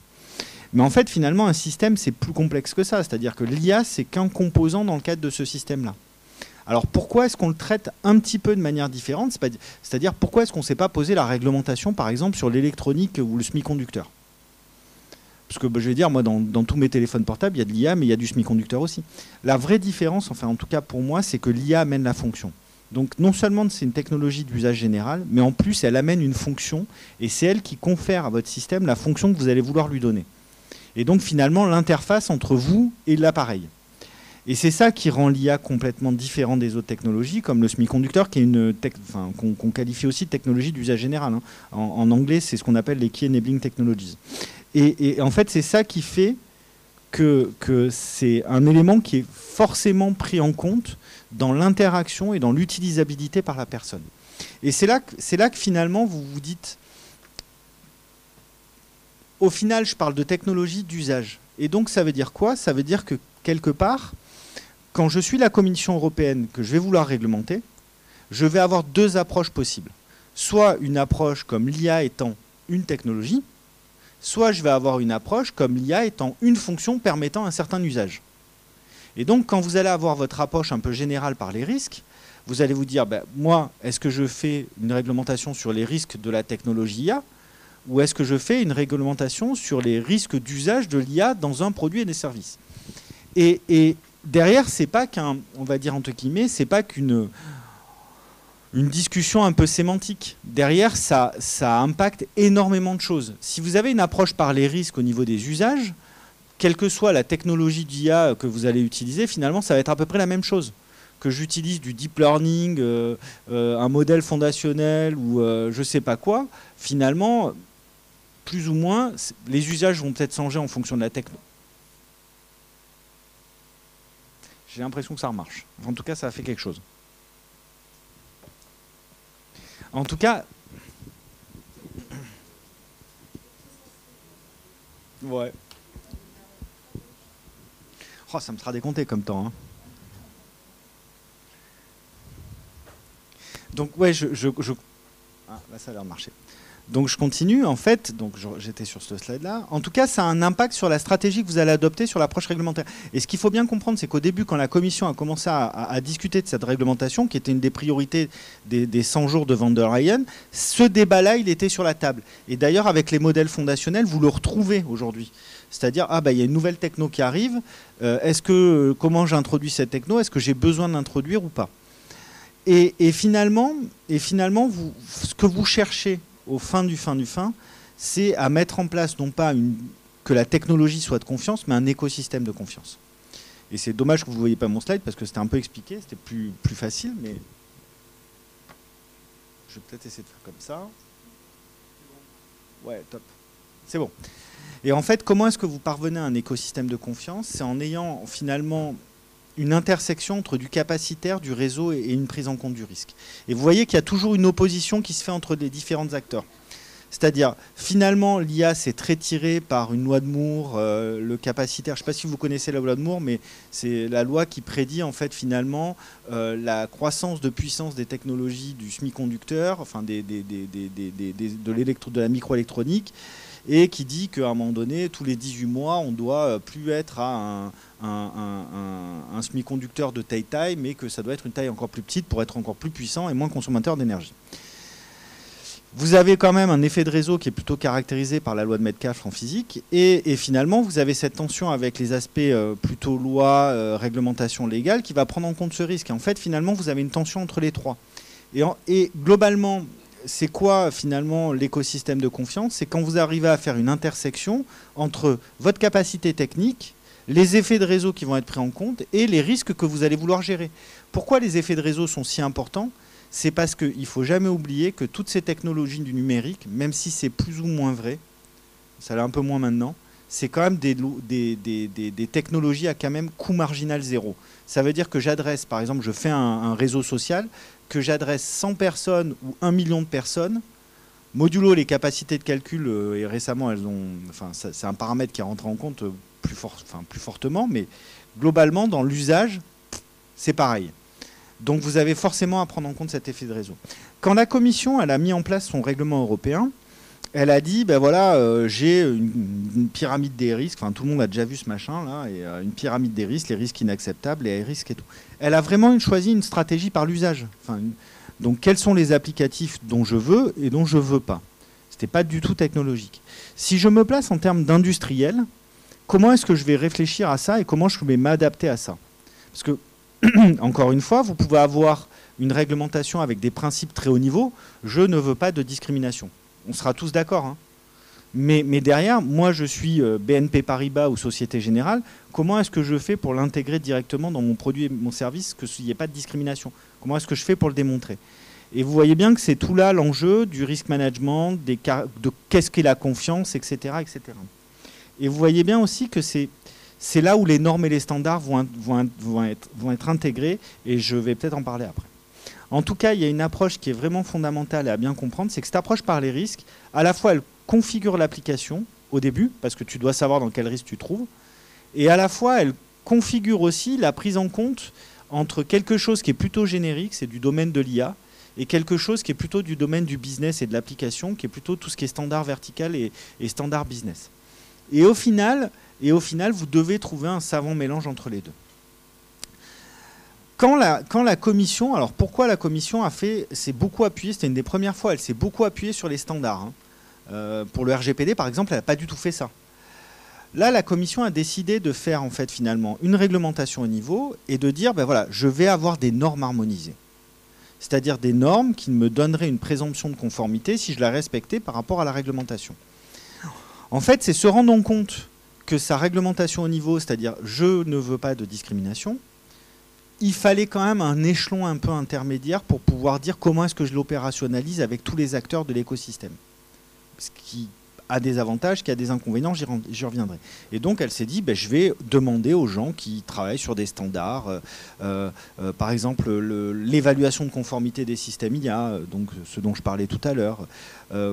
Mais en fait, finalement, un système, c'est plus complexe que ça. C'est-à-dire que l'IA, c'est qu'un composant dans le cadre de ce système-là. Alors pourquoi est-ce qu'on le traite un petit peu de manière différente? C'est-à-dire pourquoi est-ce qu'on ne s'est pas posé la réglementation, par exemple, sur l'électronique ou le semi-conducteur? Parce que je vais dire, moi, dans tous mes téléphones portables, il y a de l'IA, mais il y a du semi-conducteur aussi. La vraie différence, enfin en tout cas pour moi, c'est que l'IA amène la fonction. Donc non seulement c'est une technologie d'usage général, mais en plus elle amène une fonction, et c'est elle qui confère à votre système la fonction que vous allez vouloir lui donner. Et donc finalement l'interface entre vous et l'appareil. Et c'est ça qui rend l'IA complètement différent des autres technologies, comme le semi-conducteur, qui est qu'on qualifie aussi de technologie d'usage général. Hein. En anglais, c'est ce qu'on appelle les Key Enabling Technologies. Et en fait, c'est ça qui fait que c'est un élément qui est forcément pris en compte dans l'interaction et dans l'utilisabilité par la personne. Et c'est là que finalement, vous vous dites, au final, je parle de technologie d'usage. Et donc, ça veut dire quoi? Ça veut dire que, quelque part, quand je suis la Commission européenne, que je vais vouloir réglementer, je vais avoir deux approches possibles. Soit une approche comme l'IA étant une technologie, soit je vais avoir une approche comme l'IA étant une fonction permettant un certain usage. Et donc, quand vous allez avoir votre approche un peu générale par les risques, vous allez vous dire, ben, moi, est-ce que je fais une réglementation sur les risques de la technologie IA ou est-ce que je fais une réglementation sur les risques d'usage de l'IA dans un produit et des services? Et derrière, c'est pas qu'un, on va dire entre guillemets, c'est pas qu'une discussion un peu sémantique. Derrière, ça impacte énormément de choses. Si vous avez une approche par les risques au niveau des usages, quelle que soit la technologie d'IA que vous allez utiliser, finalement, ça va être à peu près la même chose. Que j'utilise du deep learning, un modèle fondationnel ou je sais pas quoi, finalement, plus ou moins, les usages vont peut-être changer en fonction de la techno. J'ai l'impression que ça remarche. En tout cas, ça a fait quelque chose. En tout cas... Ouais. Oh, ça me sera décompté comme temps. Hein. Donc, ouais, Ah, là, ça a l'air de marcher. Donc, je continue. En fait, donc j'étais sur ce slide-là. En tout cas, ça a un impact sur la stratégie que vous allez adopter sur l'approche réglementaire. Et ce qu'il faut bien comprendre, c'est qu'au début, quand la Commission a commencé à discuter de cette réglementation, qui était une des priorités des 100 jours de von der Leyen, ce débat-là, il était sur la table. Et d'ailleurs, avec les modèles fondationnels, vous le retrouvez aujourd'hui. C'est-à-dire, ah bah, il y a une nouvelle techno qui arrive. Comment j'introduis cette techno? Est-ce que j'ai besoin de l'introduire ou pas? Et finalement, ce que vous cherchez au fin du fin, c'est à mettre en place non pas que la technologie soit de confiance, mais un écosystème de confiance. Et c'est dommage que vous ne voyez pas mon slide parce que c'était un peu expliqué, c'était plus facile, mais je vais peut-être essayer de faire comme ça. Ouais, top. C'est bon. Et en fait, comment est-ce que vous parvenez à un écosystème de confiance? C'est en ayant finalement une intersection entre du capacitaire, du réseau et une prise en compte du risque. Et vous voyez qu'il y a toujours une opposition qui se fait entre les différents acteurs. C'est-à-dire, finalement, l'IA, c'est très tiré par une loi de Moore, le capacitaire. Je ne sais pas si vous connaissez la loi de Moore, mais c'est la loi qui prédit, en fait, finalement, la croissance de puissance des technologies du semi-conducteur, enfin, de la microélectronique, et qui dit qu'à un moment donné, tous les 18 mois, on doit plus être à un semi-conducteur de taille, mais que ça doit être une taille encore plus petite pour être encore plus puissant et moins consommateur d'énergie. Vous avez quand même un effet de réseau qui est plutôt caractérisé par la loi de Metcalfe en physique, et finalement, vous avez cette tension avec les aspects plutôt loi, réglementation légale, qui va prendre en compte ce risque. Et en fait, finalement, vous avez une tension entre les trois. Et globalement, c'est quoi finalement l'écosystème de confiance? C'est quand vous arrivez à faire une intersection entre votre capacité technique, les effets de réseau qui vont être pris en compte et les risques que vous allez vouloir gérer. Pourquoi les effets de réseau sont si importants? C'est parce qu'il ne faut jamais oublier que toutes ces technologies du numérique, même si c'est plus ou moins vrai, ça l'est un peu moins maintenant, c'est quand même des technologies à quand même coût marginal zéro. Ça veut dire que j'adresse, par exemple, je fais un réseau social, que j'adresse 100 personnes ou 1 million de personnes, modulo les capacités de calcul, et récemment, c'est un paramètre qui est rentré en compte plus fortement, mais globalement, dans l'usage, c'est pareil. Donc vous avez forcément à prendre en compte cet effet de réseau. Quand la Commission elle a mis en place son règlement européen, elle a dit, ben voilà, j'ai une pyramide des risques, enfin tout le monde a déjà vu ce machin là, et une pyramide des risques, les risques inacceptables, les risques et tout. Elle a vraiment choisi une stratégie par l'usage. Donc quels sont les applicatifs dont je veux et dont je ne veux pas. C'était pas du tout technologique. Si je me place en termes d'industriel, comment est-ce que je vais réfléchir à ça et comment je vais m'adapter à ça? Parce que encore une fois, vous pouvez avoir une réglementation avec des principes très haut niveau. Je ne veux pas de discrimination. On sera tous d'accord. Hein. Mais derrière, moi, je suis BNP Paribas ou Société Générale. Comment est-ce que je fais pour l'intégrer directement dans mon produit et mon service, qu'il n'y ait pas de discrimination? Comment est-ce que je fais pour le démontrer? Et vous voyez bien que c'est tout là l'enjeu du risk management, de qu'est-ce qu'est la confiance, etc., etc. Et vous voyez bien aussi que c'est là où les normes et les standards vont être intégrés, et je vais peut-être en parler après. En tout cas, il y a une approche qui est vraiment fondamentale et à bien comprendre, c'est que cette approche par les risques, à la fois elle configure l'application au début, parce que tu dois savoir dans quel risque tu trouves, et à la fois elle configure aussi la prise en compte entre quelque chose qui est plutôt générique, c'est du domaine de l'IA, et quelque chose qui est plutôt du domaine du business et de l'application, qui est plutôt tout ce qui est standard vertical et standard business. Et au final, vous devez trouver un savant mélange entre les deux. Quand la commission, alors pourquoi la commission s'est beaucoup appuyée, c'était une des premières fois, elle s'est beaucoup appuyée sur les standards. Hein. Pour le RGPD, par exemple, elle n'a pas du tout fait ça. Là, la commission a décidé de faire en fait finalement une réglementation au niveau et de dire, ben voilà, je vais avoir des normes harmonisées. C'est-à-dire des normes qui me donneraient une présomption de conformité si je la respectais par rapport à la réglementation. En fait, c'est se rendre compte que sa réglementation au niveau, c'est-à-dire je ne veux pas de discrimination, il fallait quand même un échelon un peu intermédiaire pour pouvoir dire comment est-ce que je l'opérationnalise avec tous les acteurs de l'écosystème. Ce qui a des avantages, qui a des inconvénients, j'y reviendrai. Et donc elle s'est dit, ben, je vais demander aux gens qui travaillent sur des standards, par exemple l'évaluation de conformité des systèmes IA, donc ce dont je parlais tout à l'heure,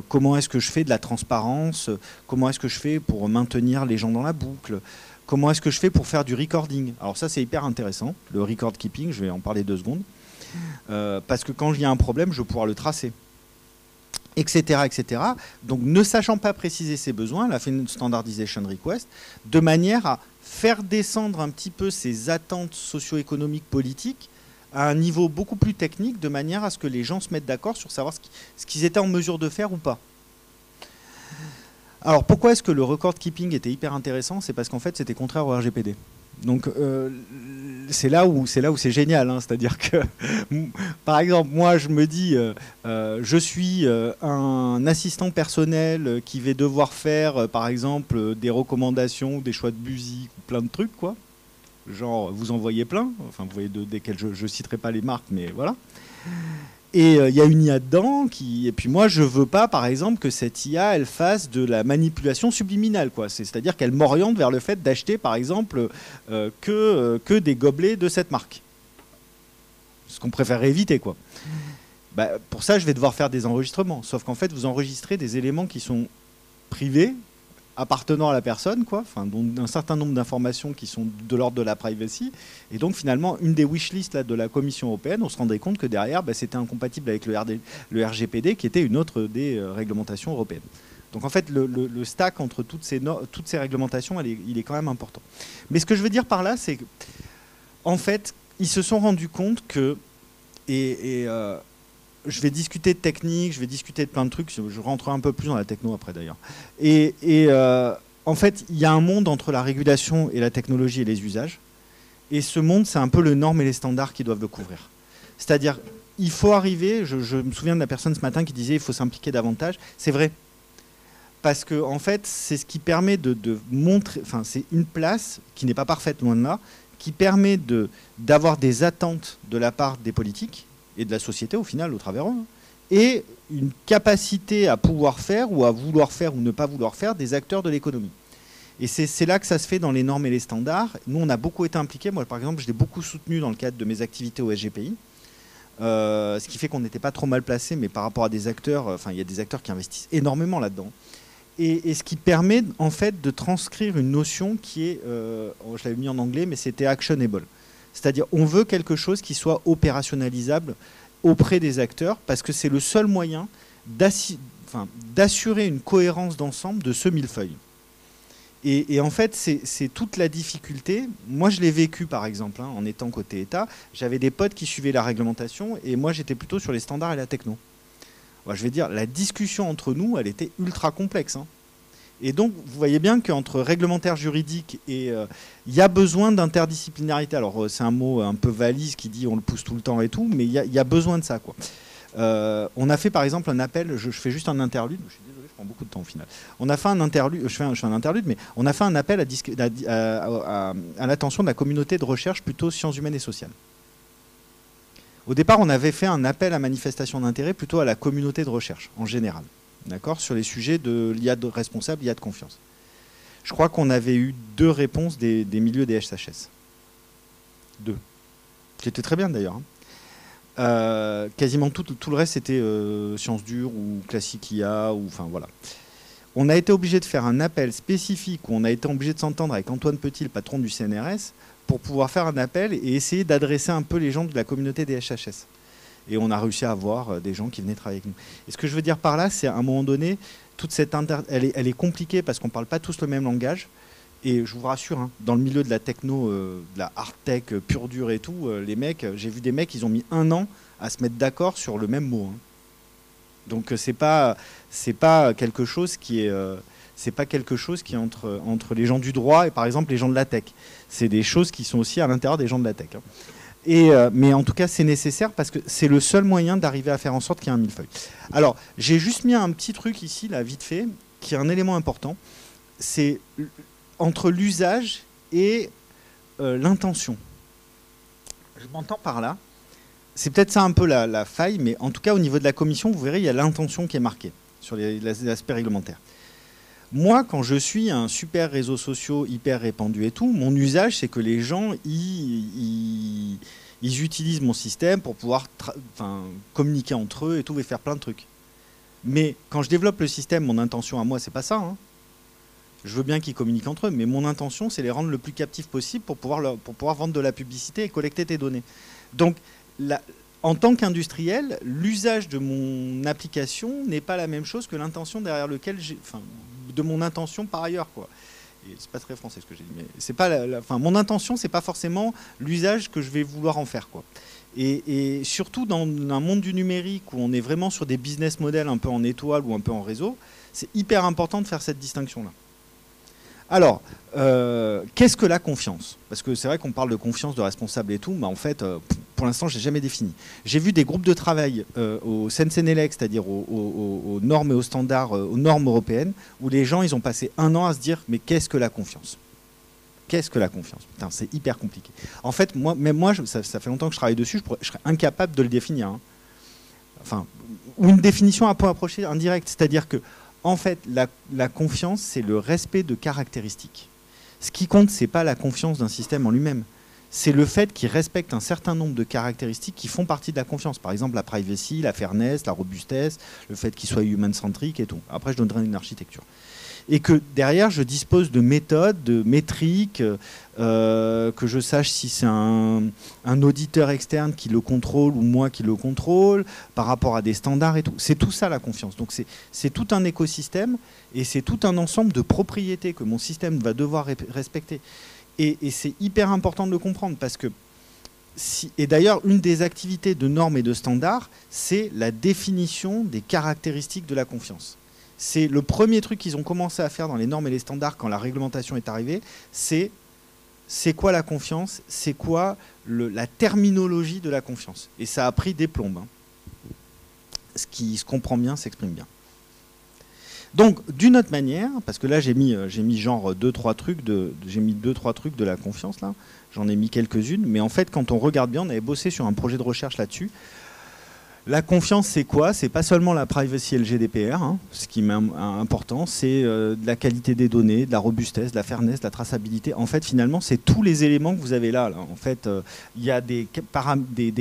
comment est-ce que je fais de la transparence, comment est-ce que je fais pour maintenir les gens dans la boucle, comment est-ce que je fais pour faire du recording. Alors ça c'est hyper intéressant, le record keeping, je vais en parler 2 secondes, parce que quand il y a un problème, je vais pouvoir le tracer. Etc., etc. Donc, ne sachant pas préciser ses besoins, elle a fait une standardization request de manière à faire descendre un petit peu ses attentes socio-économiques politiques à un niveau beaucoup plus technique, de manière à ce que les gens se mettent d'accord sur savoir ce qu'ils étaient en mesure de faire ou pas. Alors, pourquoi est-ce que le record keeping était hyper intéressant? C'est parce qu'en fait, c'était contraire au RGPD. Donc c'est là où c'est génial, hein. C'est-à-dire que, par exemple, moi je me dis, je suis un assistant personnel qui va devoir faire, par exemple, des recommandations, des choix de musique, ou plein de trucs, quoi. Genre, vous en voyez plein, enfin vous voyez desquels je ne citerai pas les marques, mais voilà. Et il y a une IA dedans, et puis moi je veux pas par exemple que cette IA elle fasse de la manipulation subliminale, quoi. C'est-à-dire qu'elle m'oriente vers le fait d'acheter par exemple que des gobelets de cette marque. Ce qu'on préférerait éviter, quoi. Bah, pour ça je vais devoir faire des enregistrements, sauf qu'en fait vous enregistrez des éléments qui sont privés, appartenant à la personne, quoi, enfin, d'un certain nombre d'informations qui sont de l'ordre de la privacy. Et donc, finalement, une des wishlists là, de la Commission européenne, on se rendait compte que derrière, bah, c'était incompatible avec le RGPD, qui était une autre des réglementations européennes. Donc, en fait, le stack entre toutes ces réglementations, il est quand même important. Mais ce que je veux dire par là, c'est qu'en fait, ils se sont rendus compte que... je vais discuter de technique, je vais discuter de plein de trucs, je rentrerai un peu plus dans la techno après d'ailleurs. En fait, il y a un monde entre la régulation et la technologie et les usages. Et ce monde, c'est un peu le norme et les standards qui doivent le couvrir. C'est-à-dire, il faut arriver, je me souviens de la personne ce matin qui disait il faut s'impliquer davantage. C'est vrai. Parce que, en fait, c'est ce qui permet de montrer, enfin, c'est une place qui n'est pas parfaite, loin de là, qui permet d'avoir des attentes de la part des politiques et de la société au final au travers eux, et une capacité à pouvoir faire ou à vouloir faire ou ne pas vouloir faire des acteurs de l'économie. Et c'est là que ça se fait dans les normes et les standards. Nous, on a beaucoup été impliqués. Moi, par exemple, je l'ai beaucoup soutenu dans le cadre de mes activités au SGPI, ce qui fait qu'on n'était pas trop mal placé, mais par rapport à des acteurs, enfin, il y a des acteurs qui investissent énormément là-dedans. Et ce qui permet, en fait, de transcrire une notion qui est, je l'avais mis en anglais, mais c'était actionable. C'est-à-dire, on veut quelque chose qui soit opérationnalisable auprès des acteurs, parce que c'est le seul moyen d'assurer une cohérence d'ensemble de ce millefeuille. Et en fait, c'est toute la difficulté. Moi, je l'ai vécu, par exemple, hein, en étant côté État. J'avais des potes qui suivaient la réglementation, et moi, j'étais plutôt sur les standards et la techno. Ouais, je vais dire, la discussion entre nous, elle était ultra complexe, hein. Et donc, vous voyez bien qu'entre réglementaire juridique et il y a besoin d'interdisciplinarité. Alors, c'est un mot un peu valise qui dit on le pousse tout le temps et tout, mais il y a besoin de ça, quoi. On a fait, par exemple, un appel, je fais juste un interlude, je suis désolé, je prends beaucoup de temps au final. On a fait un interlude, je fais un interlude, mais on a fait un appel à l'attention de la communauté de recherche plutôt sciences humaines et sociales. Au départ, on avait fait un appel à manifestation d'intérêt plutôt à la communauté de recherche, en général. D'accord, sur les sujets de l'IA de responsable, l'IA de confiance. Je crois qu'on avait eu 2 réponses des milieux des HSHS. 2. Qui étaient très bien d'ailleurs. Hein. Quasiment tout le reste c'était sciences dures ou classique IA, ou enfin voilà. On a été obligé de faire un appel spécifique où on a été obligé de s'entendre avec Antoine Petit, le patron du CNRS, pour pouvoir faire un appel et essayer d'adresser un peu les gens de la communauté des HHS. Et on a réussi à avoir des gens qui venaient travailler avec nous. Et ce que je veux dire par là, c'est à un moment donné, toute cette elle est compliquée parce qu'on ne parle pas tous le même langage. Et je vous rassure, hein, dans le milieu de la techno, de la hard tech pure dure et tout, les mecs, j'ai vu des mecs, ils ont mis 1 an à se mettre d'accord sur le même mot. Hein. Donc c'est pas quelque chose qui est entre les gens du droit et par exemple les gens de la tech. C'est des choses qui sont aussi à l'intérieur des gens de la tech. Hein. Mais en tout cas, c'est nécessaire parce que c'est le seul moyen d'arriver à faire en sorte qu'il y ait un millefeuille. Alors, j'ai juste mis un petit truc ici, là, vite fait, qui est un élément important. C'est entre l'usage et l'intention. Je m'entends par là. C'est peut-être ça un peu la faille, mais en tout cas, au niveau de la commission, vous verrez, il y a l'intention qui est marquée sur les aspects réglementaires. Moi, quand je suis un super réseau social hyper répandu et tout, mon usage, c'est que les gens, ils utilisent mon système pour pouvoir communiquer entre eux et tout, et faire plein de trucs. Mais quand je développe le système, mon intention à moi, c'est pas ça. Hein. Je veux bien qu'ils communiquent entre eux, mais mon intention, c'est les rendre le plus captifs possible pour pouvoir vendre de la publicité et collecter tes données. Donc, en tant qu'industriel, l'usage de mon application n'est pas la même chose que l'intention derrière lequel de mon intention par ailleurs, quoi. Et c'est pas très français ce que j'ai dit, mais c'est pas mon intention, c'est pas forcément l'usage que je vais vouloir en faire, quoi. Et surtout dans un monde du numérique où on est vraiment sur des business models un peu en étoile ou un peu en réseau, c'est hyper important de faire cette distinction-là. Alors, qu'est-ce que la confiance? Parce que c'est vrai qu'on parle de confiance, de responsable et tout, mais en fait, pour l'instant, je n'ai jamais défini. J'ai vu des groupes de travail au CNCNELEC, c'est-à-dire aux normes et aux standards, aux normes européennes, où les gens, ils ont passé 1 an à se dire, mais qu'est-ce que la confiance? Qu'est-ce que la confiance? Putain, c'est hyper compliqué. En fait, même moi, ça fait longtemps que je travaille dessus, je serais incapable de le définir. Hein. Enfin, ou une définition un peu approchée, indirecte, c'est-à-dire que en fait, la confiance, c'est le respect de caractéristiques. Ce qui compte, ce n'est pas la confiance d'un système en lui-même. C'est le fait qu'il respecte un certain nombre de caractéristiques qui font partie de la confiance. Par exemple, la privacy, la fairness, la robustesse, le fait qu'il soit human-centric et tout. Après, je donnerai une architecture. Et que derrière, je dispose de méthodes, de métriques, que je sache si c'est un auditeur externe qui le contrôle ou moi qui le contrôle, par rapport à des standards et tout. C'est tout ça la confiance. Donc c'est tout un écosystème et c'est tout un ensemble de propriétés que mon système va devoir respecter. Et c'est hyper important de le comprendre parce que, et d'ailleurs, une des activités de normes et de standards, c'est la définition des caractéristiques de la confiance. C'est le premier truc qu'ils ont commencé à faire dans les normes et les standards quand la réglementation est arrivée, c'est quoi la confiance, c'est quoi la terminologie de la confiance. Et ça a pris des plombes. Hein. Ce qui se comprend bien s'exprime bien. Donc, d'une autre manière, parce que là j'ai mis genre 2-3 trucs de la confiance là, j'en ai mis quelques-unes, mais en fait quand on regarde bien, on avait bossé sur un projet de recherche là-dessus. La confiance, c'est quoi? C'est pas seulement la privacy et le GDPR, hein, ce qui est important, c'est de la qualité des données, de la robustesse, de la fairness, de la traçabilité. En fait, finalement, c'est tous les éléments que vous avez là. En fait, il y a des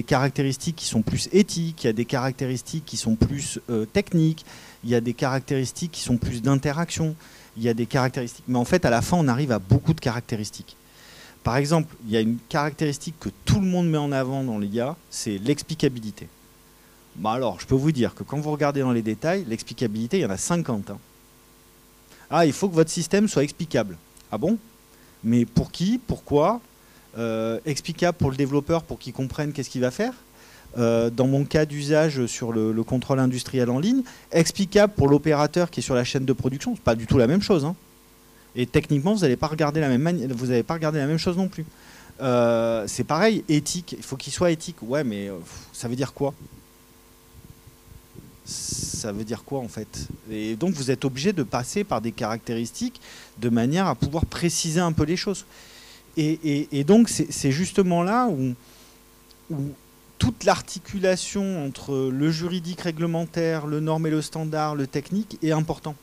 caractéristiques qui sont plus éthiques, il y a des caractéristiques qui sont plus techniques, il y a des caractéristiques qui sont plus d'interaction, il y a des caractéristiques... Mais en fait, à la fin, on arrive à beaucoup de caractéristiques. Par exemple, il y a une caractéristique que tout le monde met en avant dans l'IA, c'est l'explicabilité. Bah alors, je peux vous dire que quand vous regardez dans les détails, l'explicabilité, il y en a 50. Hein. Ah, il faut que votre système soit explicable. Ah bon? Mais pour qui? Pourquoi? Explicable pour le développeur pour qu'il comprenne qu'est-ce qu'il va faire. Dans mon cas d'usage sur le contrôle industriel en ligne, explicable pour l'opérateur qui est sur la chaîne de production. C'est pas du tout la même chose. Hein. Et techniquement, vous n'allez pas regarder la même chose non plus. C'est pareil, éthique. Il faut qu'il soit éthique. Ouais, mais ça veut dire quoi? Ça veut dire quoi en fait? Et donc vous êtes obligé de passer par des caractéristiques de manière à pouvoir préciser un peu les choses. Et donc c'est justement là où toute l'articulation entre le juridique réglementaire, le norme et le standard, le technique est important.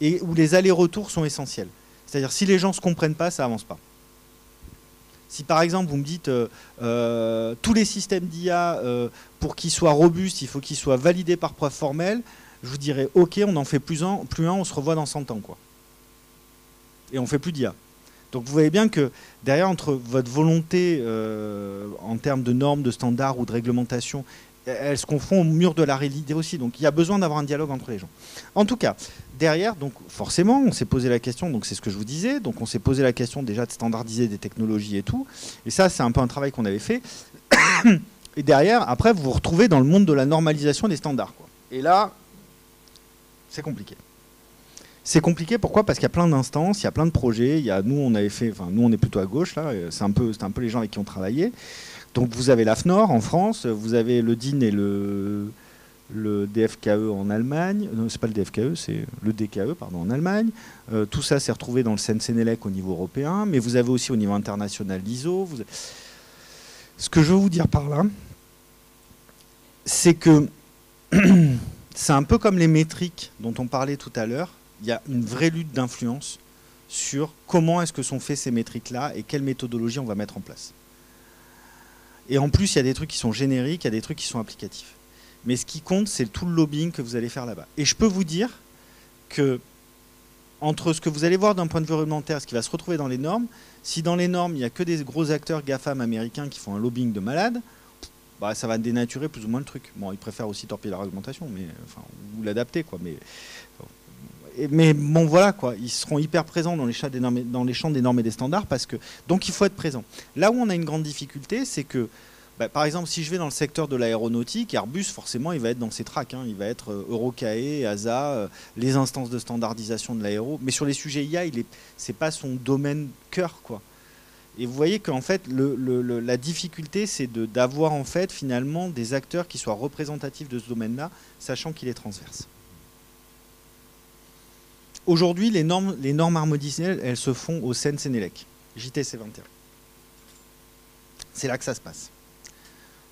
Et où les allers-retours sont essentiels. C'est-à-dire si les gens ne se comprennent pas, ça avance pas. Si par exemple vous me dites tous les systèmes d'IA, pour qu'ils soient robustes, il faut qu'ils soient validés par preuve formelle, je vous dirais ok, on n'en fait plus un, on se revoit dans 100 ans. Quoi. Et on ne fait plus d'IA. Donc vous voyez bien que derrière, entre votre volonté en termes de normes, de standards ou de réglementation, elle se confond au mur de la réalité aussi. Donc il y a besoin d'avoir un dialogue entre les gens. En tout cas, derrière, donc forcément, on s'est posé la question, donc c'est ce que je vous disais, donc on s'est posé la question déjà de standardiser des technologies et tout. Et ça, c'est un peu un travail qu'on avait fait. Et derrière, après, vous vous retrouvez dans le monde de la normalisation des standards, quoi. Et là, c'est compliqué. C'est compliqué, pourquoi? Parce qu'il y a plein d'instances, il y a plein de projets. Il y a, nous, on avait fait, enfin, nous, on est plutôt à gauche, là. C'est un peu les gens avec qui on travaillait. Donc, vous avez l'AFNOR en France, vous avez le DIN et le DFKE en Allemagne. Non, c'est pas le DFKE, c'est le DKE, pardon, en Allemagne. Tout ça s'est retrouvé dans le CNCNELEC au niveau européen, mais vous avez aussi au niveau international l'ISO. Ce que je veux vous dire par là, c'est que c'est un peu comme les métriques dont on parlait tout à l'heure. Il y a une vraie lutte d'influence sur comment est-ce que sont faits ces métriques-là et quelle méthodologie on va mettre en place. Et en plus, il y a des trucs qui sont génériques, il y a des trucs qui sont applicatifs. Mais ce qui compte, c'est tout le lobbying que vous allez faire là-bas. Et je peux vous dire que entre ce que vous allez voir d'un point de vue réglementaire, ce qui va se retrouver dans les normes, si dans les normes, il n'y a que des gros acteurs GAFAM américains qui font un lobbying de malade, bah, ça va dénaturer plus ou moins le truc. Bon, ils préfèrent aussi torpiller la réglementation, mais enfin, ou l'adapter, quoi. Mais bon, voilà, quoi. Ils seront hyper présents dans les champs des normes et des standards, parce que donc il faut être présent. Là où on a une grande difficulté, c'est que, bah, par exemple, si je vais dans le secteur de l'aéronautique, Airbus, forcément, il va être dans ses tracks. Hein. Il va être Eurocae, ASA, les instances de standardisation de l'aéro. Mais sur les sujets IA, c'est pas son domaine cœur, quoi. Et vous voyez qu'en fait, la difficulté, c'est d'avoir en fait finalement des acteurs qui soient représentatifs de ce domaine-là, sachant qu'il est transverse. Aujourd'hui, les normes harmonisées, elles se font au CNCNELEC, JTC 21. C'est là que ça se passe.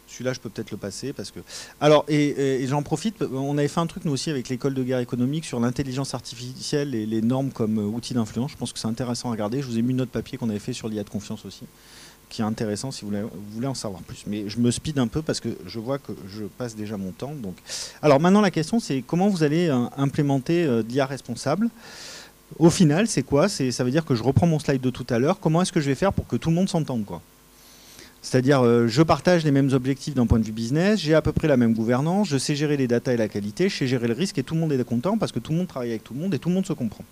Celui-là, je peux peut-être le passer parce que. Alors, et j'en profite, on avait fait un truc nous aussi avec l'école de guerre économique sur l'intelligence artificielle et les normes comme outils d'influence. Je pense que c'est intéressant à regarder. Je vous ai mis notre papier qu'on avait fait sur l'IA de confiance aussi, qui est intéressant si vous voulez en savoir plus. Mais je me speed un peu parce que je vois que je passe déjà mon temps. Donc. Alors maintenant, la question, c'est comment vous allez implémenter de l'IA responsable. Au final, c'est quoi? Ça veut dire que je reprends mon slide de tout à l'heure. Comment est-ce que je vais faire pour que tout le monde s'entende, quoi? C'est-à-dire, je partage les mêmes objectifs d'un point de vue business, j'ai à peu près la même gouvernance, je sais gérer les data et la qualité, je sais gérer le risque et tout le monde est content parce que tout le monde travaille avec tout le monde et tout le monde se comprend.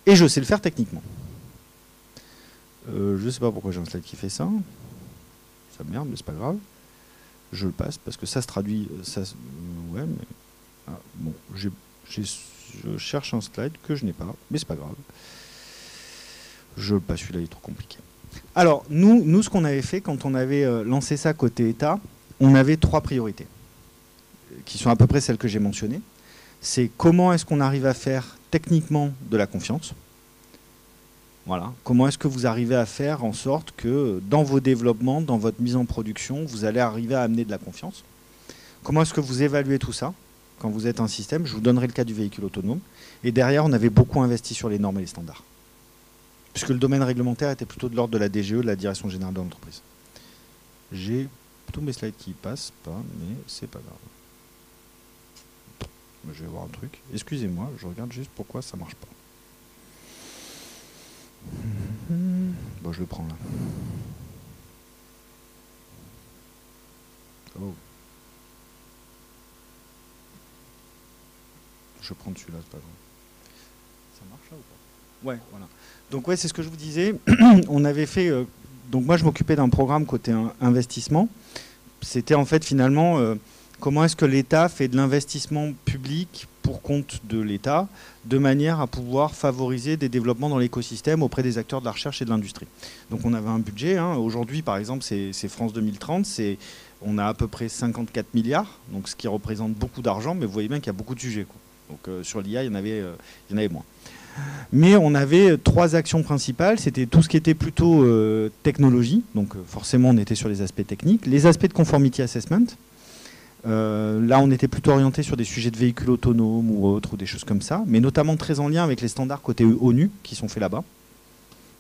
Et je sais le faire techniquement. Je ne sais pas pourquoi j'ai un slide qui fait ça. Ça merde, mais c'est pas grave. Je le passe parce que ça se traduit. Ouais, mais. Ah, bon, je cherche un slide que je n'ai pas, mais c'est pas grave. Je le passe, celui-là il est trop compliqué. Alors, nous, ce qu'on avait fait quand on avait lancé ça côté État, on avait 3 priorités, qui sont à peu près celles que j'ai mentionnées. C'est comment est-ce qu'on arrive à faire techniquement de la confiance. Voilà. Comment est-ce que vous arrivez à faire en sorte que dans vos développements, dans votre mise en production, vous allez arriver à amener de la confiance. Comment est-ce que vous évaluez tout ça quand vous êtes un système? Je vous donnerai le cas du véhicule autonome. Et derrière, on avait beaucoup investi sur les normes et les standards. Puisque le domaine réglementaire était plutôt de l'ordre de la DGE, de la Direction Générale de l'Entreprise. J'ai tous mes slides qui passent pas, mais c'est pas grave. Je vais voir un truc. Excusez-moi, je regarde juste pourquoi ça marche pas. Bon, je le prends là. Oh. Je prends celui-là, c'est pas grave. Ça marche là ou pas? Ouais, voilà. Donc ouais, c'est ce que je vous disais. On avait fait. Donc moi, je m'occupais d'un programme côté investissement. C'était en fait finalement comment est-ce que l'État fait de l'investissement public pour compte de l'État, de manière à pouvoir favoriser des développements dans l'écosystème auprès des acteurs de la recherche et de l'industrie. Donc on avait un budget. Hein. Aujourd'hui, par exemple, c'est France 2030. On a à peu près 54 milliards, donc ce qui représente beaucoup d'argent. Mais vous voyez bien qu'il y a beaucoup de sujets, quoi. Donc sur l'IA, il y en avait moins. Mais on avait 3 actions principales. C'était tout ce qui était plutôt technologie. Donc forcément, on était sur les aspects techniques. Les aspects de conformity assessment. Là, on était plutôt orienté sur des sujets de véhicules autonomes ou autres, ou des choses comme ça. Mais notamment très en lien avec les standards côté ONU qui sont faits là-bas.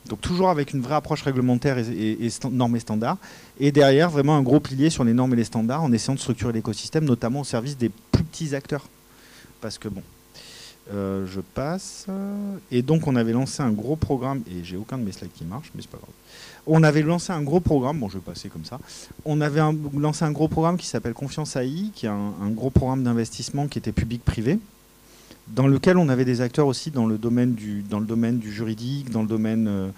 Donc toujours avec une vraie approche réglementaire et normes et standards. Et derrière, vraiment un gros pilier sur les normes et les standards en essayant de structurer l'écosystème, notamment au service des plus petits acteurs. Parce que bon... Je passe. Et donc, on avait lancé un gros programme, et j'ai aucun de mes slides qui marche, mais c'est pas grave. On avait lancé un gros programme, bon, je vais passer comme ça. On avait lancé un gros programme qui s'appelle Confiance AI, qui est un gros programme d'investissement qui était public-privé, dans lequel on avait des acteurs aussi dans le domaine du juridique, dans le domaine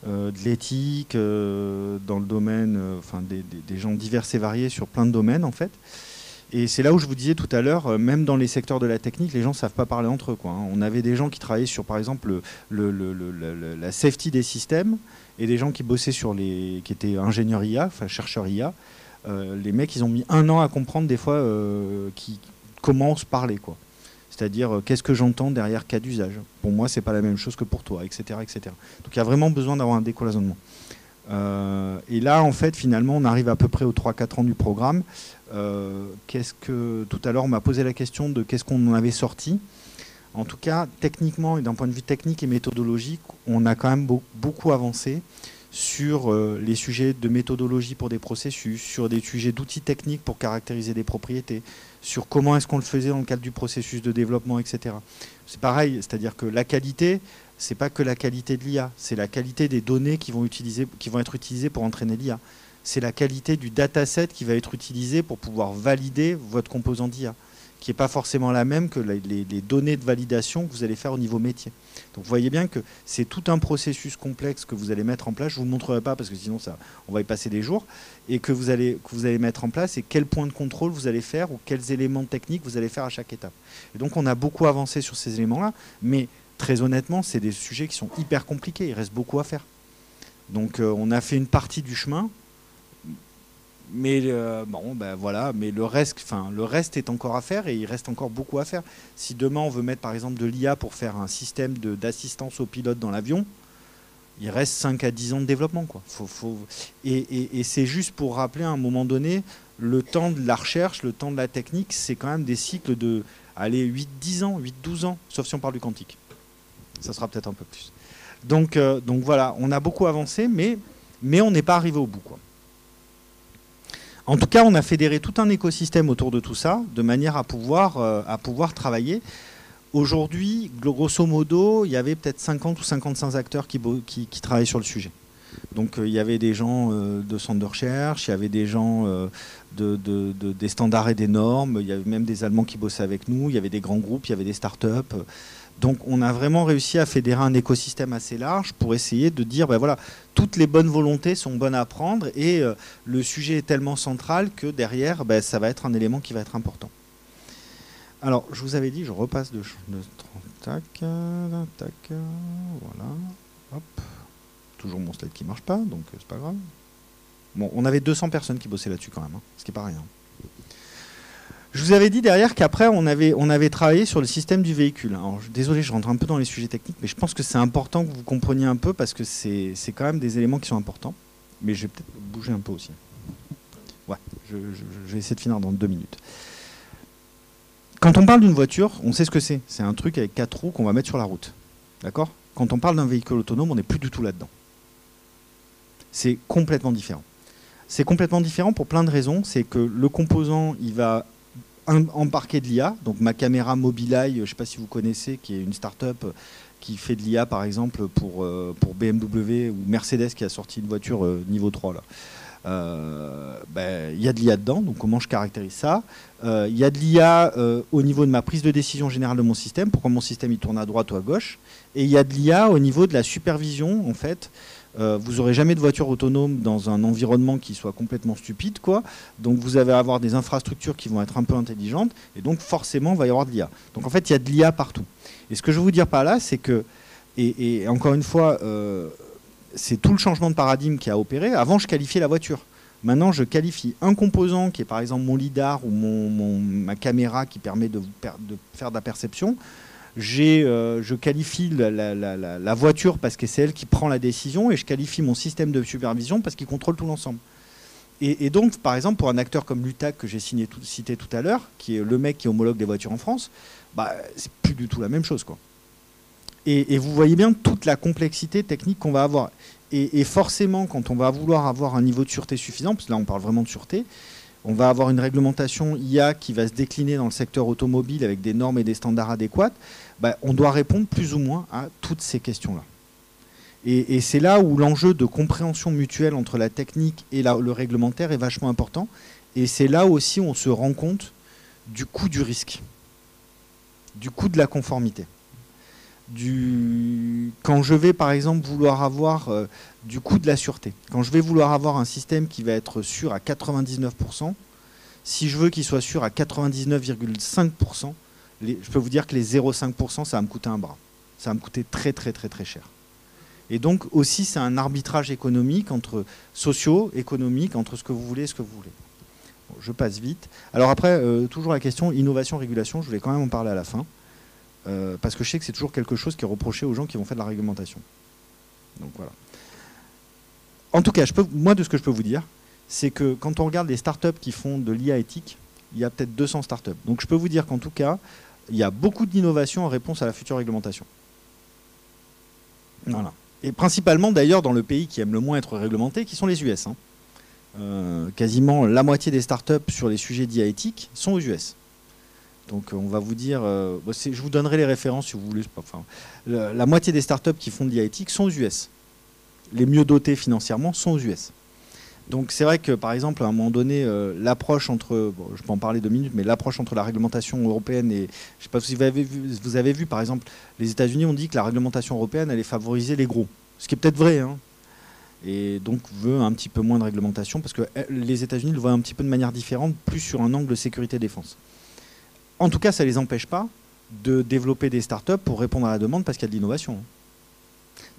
de l'éthique, dans le domaine des gens divers et variés sur plein de domaines, en fait. Et c'est là où je vous disais tout à l'heure, même dans les secteurs de la technique, les gens ne savent pas parler entre eux, quoi, hein. On avait des gens qui travaillaient sur, par exemple, la safety des systèmes, et des gens qui bossaient qui étaient ingénieurs IA, enfin chercheurs IA. Les mecs, ils ont mis 1 an à comprendre des fois comment se parler, quoi. C'est-à-dire, qu'est-ce que j'entends derrière cas d'usage. Pour moi, c'est pas la même chose que pour toi, etc., etc. Donc il y a vraiment besoin d'avoir un décloisonnement. Et là, en fait, finalement, on arrive à peu près aux 3-4 ans du programme. Tout à l'heure, on m'a posé la question de qu'est-ce qu'on en avait sorti. En tout cas, techniquement et d'un point de vue technique et méthodologique, on a quand même beaucoup avancé sur les sujets de méthodologie pour des processus, sur des sujets d'outils techniques pour caractériser des propriétés, sur comment est-ce qu'on le faisait dans le cadre du processus de développement, etc. C'est pareil, c'est-à-dire que la qualité, c'est pas que la qualité de l'IA, c'est la qualité des données qui vont être utilisées pour entraîner l'IA. C'est la qualité du dataset qui va être utilisé pour pouvoir valider votre composant d'IA, qui n'est pas forcément la même que les données de validation que vous allez faire au niveau métier. Donc vous voyez bien que c'est tout un processus complexe que vous allez mettre en place. Je ne vous le montrerai pas parce que sinon on va y passer des jours. Et que vous allez mettre en place et quels points de contrôle vous allez faire ou quels éléments techniques vous allez faire à chaque étape. Et donc on a beaucoup avancé sur ces éléments-là. Mais très honnêtement, c'est des sujets qui sont hyper compliqués. Il reste beaucoup à faire. Donc on a fait une partie du chemin. Mais voilà, mais le reste est encore à faire et il reste encore beaucoup à faire. Si demain on veut mettre par exemple de l'IA pour faire un système d'assistance au pilote dans l'avion, il reste 5 à 10 ans de développement, quoi. Et c'est juste pour rappeler à un moment donné, le temps de la recherche, le temps de la technique, c'est quand même des cycles de 8-10 ans, 8-12 ans, sauf si on parle du quantique. Ça sera peut-être un peu plus. Donc voilà, on a beaucoup avancé, mais on n'est pas arrivé au bout, quoi. En tout cas, on a fédéré tout un écosystème autour de tout ça, de manière à pouvoir travailler. Aujourd'hui, grosso modo, il y avait peut-être 50 ou 55 acteurs qui travaillaient sur le sujet. Donc il y avait des gens de centres de recherche, il y avait des gens des standards et des normes, il y avait même des Allemands qui bossaient avec nous, il y avait des grands groupes, il y avait des startups. Donc on a vraiment réussi à fédérer un écosystème assez large pour essayer de dire, ben voilà, toutes les bonnes volontés sont bonnes à prendre et le sujet est tellement central que derrière, ben, ça va être un élément qui va être important. Alors, je vous avais dit, je repasse de tac, voilà, hop. Toujours mon slide qui ne marche pas, donc c'est pas grave. Bon, on avait 200 personnes qui bossaient là-dessus quand même, hein, ce qui n'est pas rien. Je vous avais dit derrière qu'après, on avait travaillé sur le système du véhicule. Alors, désolé, je rentre un peu dans les sujets techniques, mais je pense que c'est important que vous compreniez un peu parce que c'est quand même des éléments qui sont importants. Mais je vais peut-être bouger un peu aussi. Ouais, je vais essayer de finir dans 2 minutes. Quand on parle d'une voiture, on sait ce que c'est. C'est un truc avec 4 roues qu'on va mettre sur la route. D'accord ? Quand on parle d'un véhicule autonome, on n'est plus du tout là-dedans. C'est complètement différent. C'est complètement différent pour plein de raisons. C'est que le composant, il va embarquer de l'IA. Donc ma caméra Mobileye, je ne sais pas si vous connaissez, qui est une start-up qui fait de l'IA par exemple pour BMW ou Mercedes qui a sorti une voiture niveau 3 là. Y a de l'IA dedans, donc comment je caractérise ça? Il y a de l'IA au niveau de ma prise de décision générale de mon système, pourquoi mon système il tourne à droite ou à gauche, et il y a de l'IA au niveau de la supervision en fait. Vous n'aurez jamais de voiture autonome dans un environnement qui soit complètement stupide, quoi. Donc vous allez avoir des infrastructures qui vont être un peu intelligentes, et donc forcément il va y avoir de l'IA. Donc en fait il y a de l'IA partout. Et ce que je veux vous dire par là, c'est que, et encore une fois, c'est tout le changement de paradigme qui a opéré. Avant je qualifiais la voiture. Maintenant je qualifie un composant qui est par exemple mon lidar ou ma caméra qui permet de faire de la perception. Je qualifie la voiture parce que c'est elle qui prend la décision et je qualifie mon système de supervision parce qu'il contrôle tout l'ensemble. Et donc, par exemple, pour un acteur comme l'UTAC que j'ai cité tout à l'heure, qui est le mec qui homologue les voitures en France, c'est plus du tout la même chose, quoi. Et vous voyez bien toute la complexité technique qu'on va avoir. Et forcément, quand on va vouloir avoir un niveau de sûreté suffisant, parce que là on parle vraiment de sûreté, On va avoir une réglementation IA qui va se décliner dans le secteur automobile avec des normes et des standards adéquats. On doit répondre plus ou moins à toutes ces questions-là. Et c'est là où l'enjeu de compréhension mutuelle entre la technique et le réglementaire est vachement important. Et c'est là aussi où on se rend compte du coût du risque, du coût de la conformité. Quand je vais par exemple vouloir avoir du coût de la sûreté, quand je vais vouloir avoir un système qui va être sûr à 99%, si je veux qu'il soit sûr à 99,5%, je peux vous dire que les 0,5%, ça va me coûter un bras. Ça va me coûter très très très très cher. Et donc aussi c'est un arbitrage économique entre socio-économique, entre ce que vous voulez et ce que vous voulez. Bon, je passe vite. Alors après, toujours la question innovation-régulation, je voulais quand même en parler à la fin. Parce que je sais que c'est toujours quelque chose qui est reproché aux gens qui vont faire de la réglementation. Donc voilà. En tout cas, moi de ce que je peux vous dire, c'est que quand on regarde les startups qui font de l'IA éthique, il y a peut-être 200 startups. Donc je peux vous dire qu'en tout cas, il y a beaucoup d'innovation en réponse à la future réglementation. Voilà. Et principalement d'ailleurs dans le pays qui aime le moins être réglementé, qui sont les US. Quasiment la moitié des startups sur les sujets d'IA éthique sont aux US. Donc on va vous dire, je vous donnerai les références si vous voulez. Enfin, la moitié des startups qui font de l'IA éthique sont aux US. Les mieux dotés financièrement sont aux US. Donc c'est vrai que par exemple à un moment donné, l'approche entre, je peux en parler 2 minutes, mais l'approche entre la réglementation européenne et, je ne sais pas si vous avez vu par exemple, les États-Unis ont dit que la réglementation européenne allait favoriser les gros, ce qui est peut-être vrai, hein, et donc veut un petit peu moins de réglementation parce que les États-Unis le voient un petit peu de manière différente, plus sur un angle de sécurité-défense. En tout cas, ça ne les empêche pas de développer des startups pour répondre à la demande parce qu'il y a de l'innovation.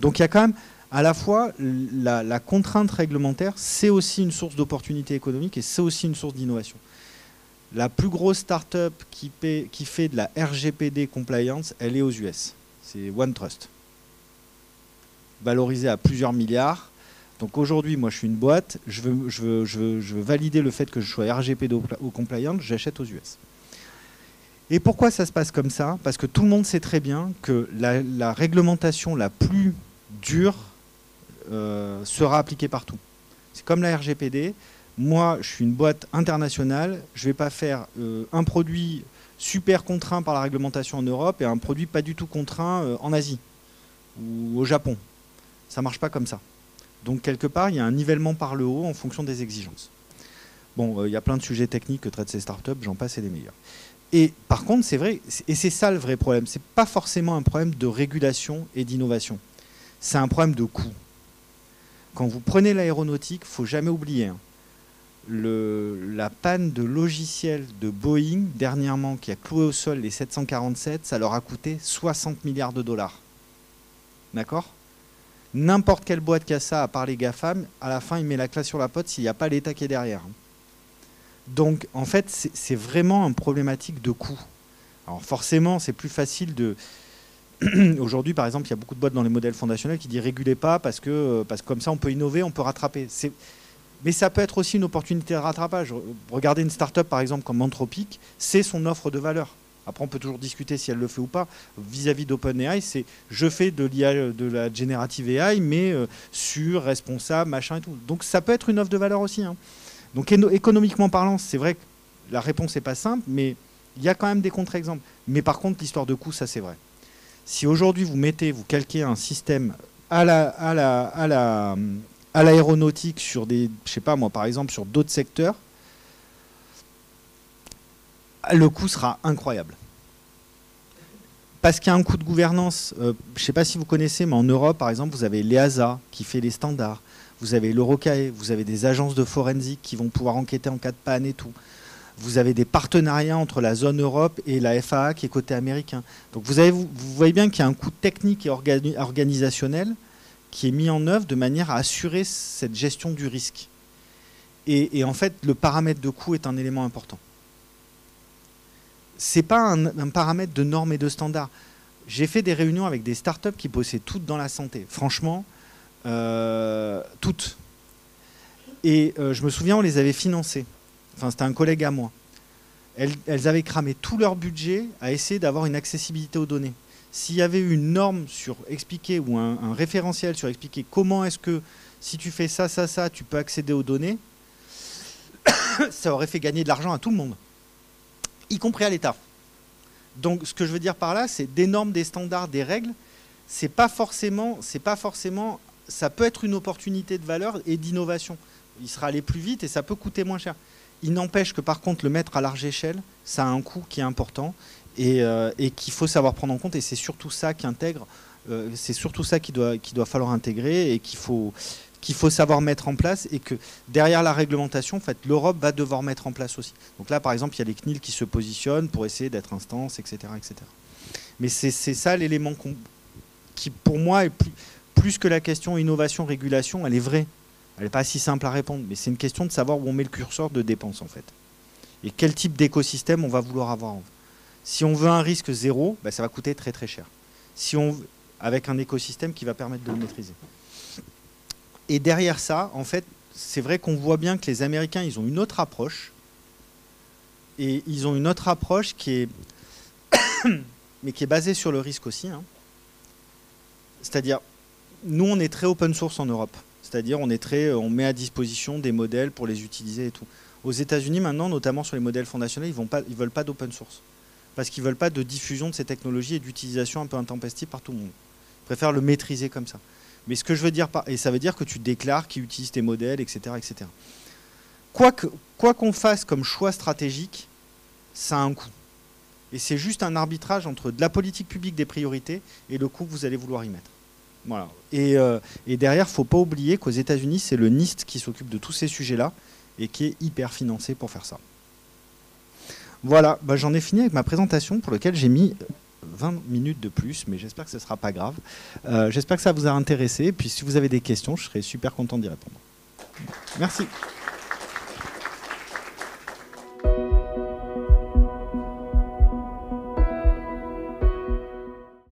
Donc il y a quand même à la fois la contrainte réglementaire, c'est aussi une source d'opportunité économique et c'est aussi une source d'innovation. La plus grosse startup qui fait de la RGPD compliance, elle est aux US. C'est OneTrust. Valorisée à plusieurs milliards. Donc aujourd'hui, moi je suis une boîte, je veux valider le fait que je sois RGPD au compliance, j'achète aux US. Et pourquoi ça se passe comme ça? Parce que tout le monde sait très bien que la réglementation la plus dure sera appliquée partout. C'est comme la RGPD. Moi, je suis une boîte internationale. Je ne vais pas faire un produit super contraint par la réglementation en Europe et un produit pas du tout contraint en Asie ou au Japon. Ça ne marche pas comme ça. Donc, quelque part, il y a un nivellement par le haut en fonction des exigences. Bon, il y a plein de sujets techniques que traitent ces startups, j'en passe et des meilleurs. Et par contre, c'est vrai, et c'est ça le vrai problème, c'est pas forcément un problème de régulation et d'innovation. C'est un problème de coût. Quand vous prenez l'aéronautique, il ne faut jamais oublier, hein, la panne de logiciel de Boeing, dernièrement, qui a cloué au sol les 747, ça leur a coûté 60 milliards de dollars. D'accord ? N'importe quelle boîte qui a ça, à part les GAFAM, à la fin, il met la classe sur la pote s'il n'y a pas l'État qui est derrière. Donc, en fait, c'est vraiment une problématique de coût. Alors, forcément, c'est plus facile de... Aujourd'hui, par exemple, il y a beaucoup de boîtes dans les modèles fondationnels qui disent « régulez pas parce que comme ça, on peut innover, on peut rattraper ». Mais ça peut être aussi une opportunité de rattrapage. Regardez une start-up, par exemple, comme Anthropic, c'est son offre de valeur. Après, on peut toujours discuter si elle le fait ou pas. Vis-à-vis d'OpenAI, c'est je fais de l'IA, de la générative AI, mais sûr, responsable, machin et tout. Donc, ça peut être une offre de valeur aussi, hein. Donc économiquement parlant, c'est vrai que la réponse n'est pas simple, mais il y a quand même des contre-exemples. Mais par contre, l'histoire de coût, ça c'est vrai. Si aujourd'hui vous calquez un système à l'aéronautique sur des, je sais pas moi, par exemple sur d'autres secteurs, le coût sera incroyable. Parce qu'il y a un coût de gouvernance, je ne sais pas si vous connaissez, mais en Europe, par exemple, vous avez l'EASA qui fait les standards. Vous avez l'Eurocae, vous avez des agences de forensique qui vont pouvoir enquêter en cas de panne et tout. Vous avez des partenariats entre la zone Europe et la FAA qui est côté américain. Donc vous voyez bien qu'il y a un coût technique et organisationnel qui est mis en œuvre de manière à assurer cette gestion du risque. Et en fait, le paramètre de coût est un élément important. Ce n'est pas un paramètre de normes et de standards. J'ai fait des réunions avec des startups qui bossaient toutes dans la santé. Franchement, toutes. Et je me souviens, on les avait financées. Enfin, c'était un collègue à moi. Elles avaient cramé tout leur budget à essayer d'avoir une accessibilité aux données. S'il y avait eu une norme sur expliquer ou un référentiel sur expliquer comment est-ce que si tu fais ça, ça, ça, tu peux accéder aux données, ça aurait fait gagner de l'argent à tout le monde, y compris à l'État. Donc ce que je veux dire par là, c'est des normes, des standards, des règles, c'est pas forcément, ça peut être une opportunité de valeur et d'innovation. Il sera allé plus vite et ça peut coûter moins cher. Il n'empêche que par contre le mettre à large échelle, ça a un coût qui est important et qu'il faut savoir prendre en compte, et c'est surtout ça qui intègre, c'est surtout ça qu'il doit falloir intégrer et qu'il faut savoir mettre en place, et que derrière la réglementation, en fait, l'Europe va devoir mettre en place aussi. Donc là, par exemple, il y a les CNIL qui se positionnent pour essayer d'être instance, etc., etc. Mais c'est ça l'élément qui, pour moi, est plus que la question innovation-régulation, elle est vraie. Elle n'est pas si simple à répondre, mais c'est une question de savoir où on met le curseur de dépenses, en fait. Et quel type d'écosystème on va vouloir avoir. Si on veut un risque zéro, bah, ça va coûter très très cher. Avec un écosystème qui va permettre de le maîtriser. Et derrière ça, en fait, c'est vrai qu'on voit bien que les Américains, ils ont une autre approche. Et ils ont une autre approche qui est, mais qui est basée sur le risque aussi. Hein. C'est-à-dire, nous, on est très open source en Europe. C'est-à-dire, on met à disposition des modèles pour les utiliser et tout. Aux États-Unis, maintenant, notamment sur les modèles fondationnels, ils veulent pas d'open source. Parce qu'ils ne veulent pas de diffusion de ces technologies et d'utilisation un peu intempestive par tout le monde. Ils préfèrent le maîtriser comme ça. Mais ce que je veux dire, et ça veut dire que tu déclares qui utilise tes modèles, etc., etc. Quoi qu'on fasse comme choix stratégique, ça a un coût. Et c'est juste un arbitrage entre de la politique publique, des priorités, et le coût que vous allez vouloir y mettre. Voilà. Et derrière, il ne faut pas oublier qu'aux États-Unis, c'est le NIST qui s'occupe de tous ces sujets-là et qui est hyper financé pour faire ça. Voilà, bah, j'en ai fini avec ma présentation pour laquelle j'ai mis 20 minutes de plus, mais j'espère que ce ne sera pas grave. J'espère que ça vous a intéressé. Et puis si vous avez des questions, je serai super content d'y répondre. Merci.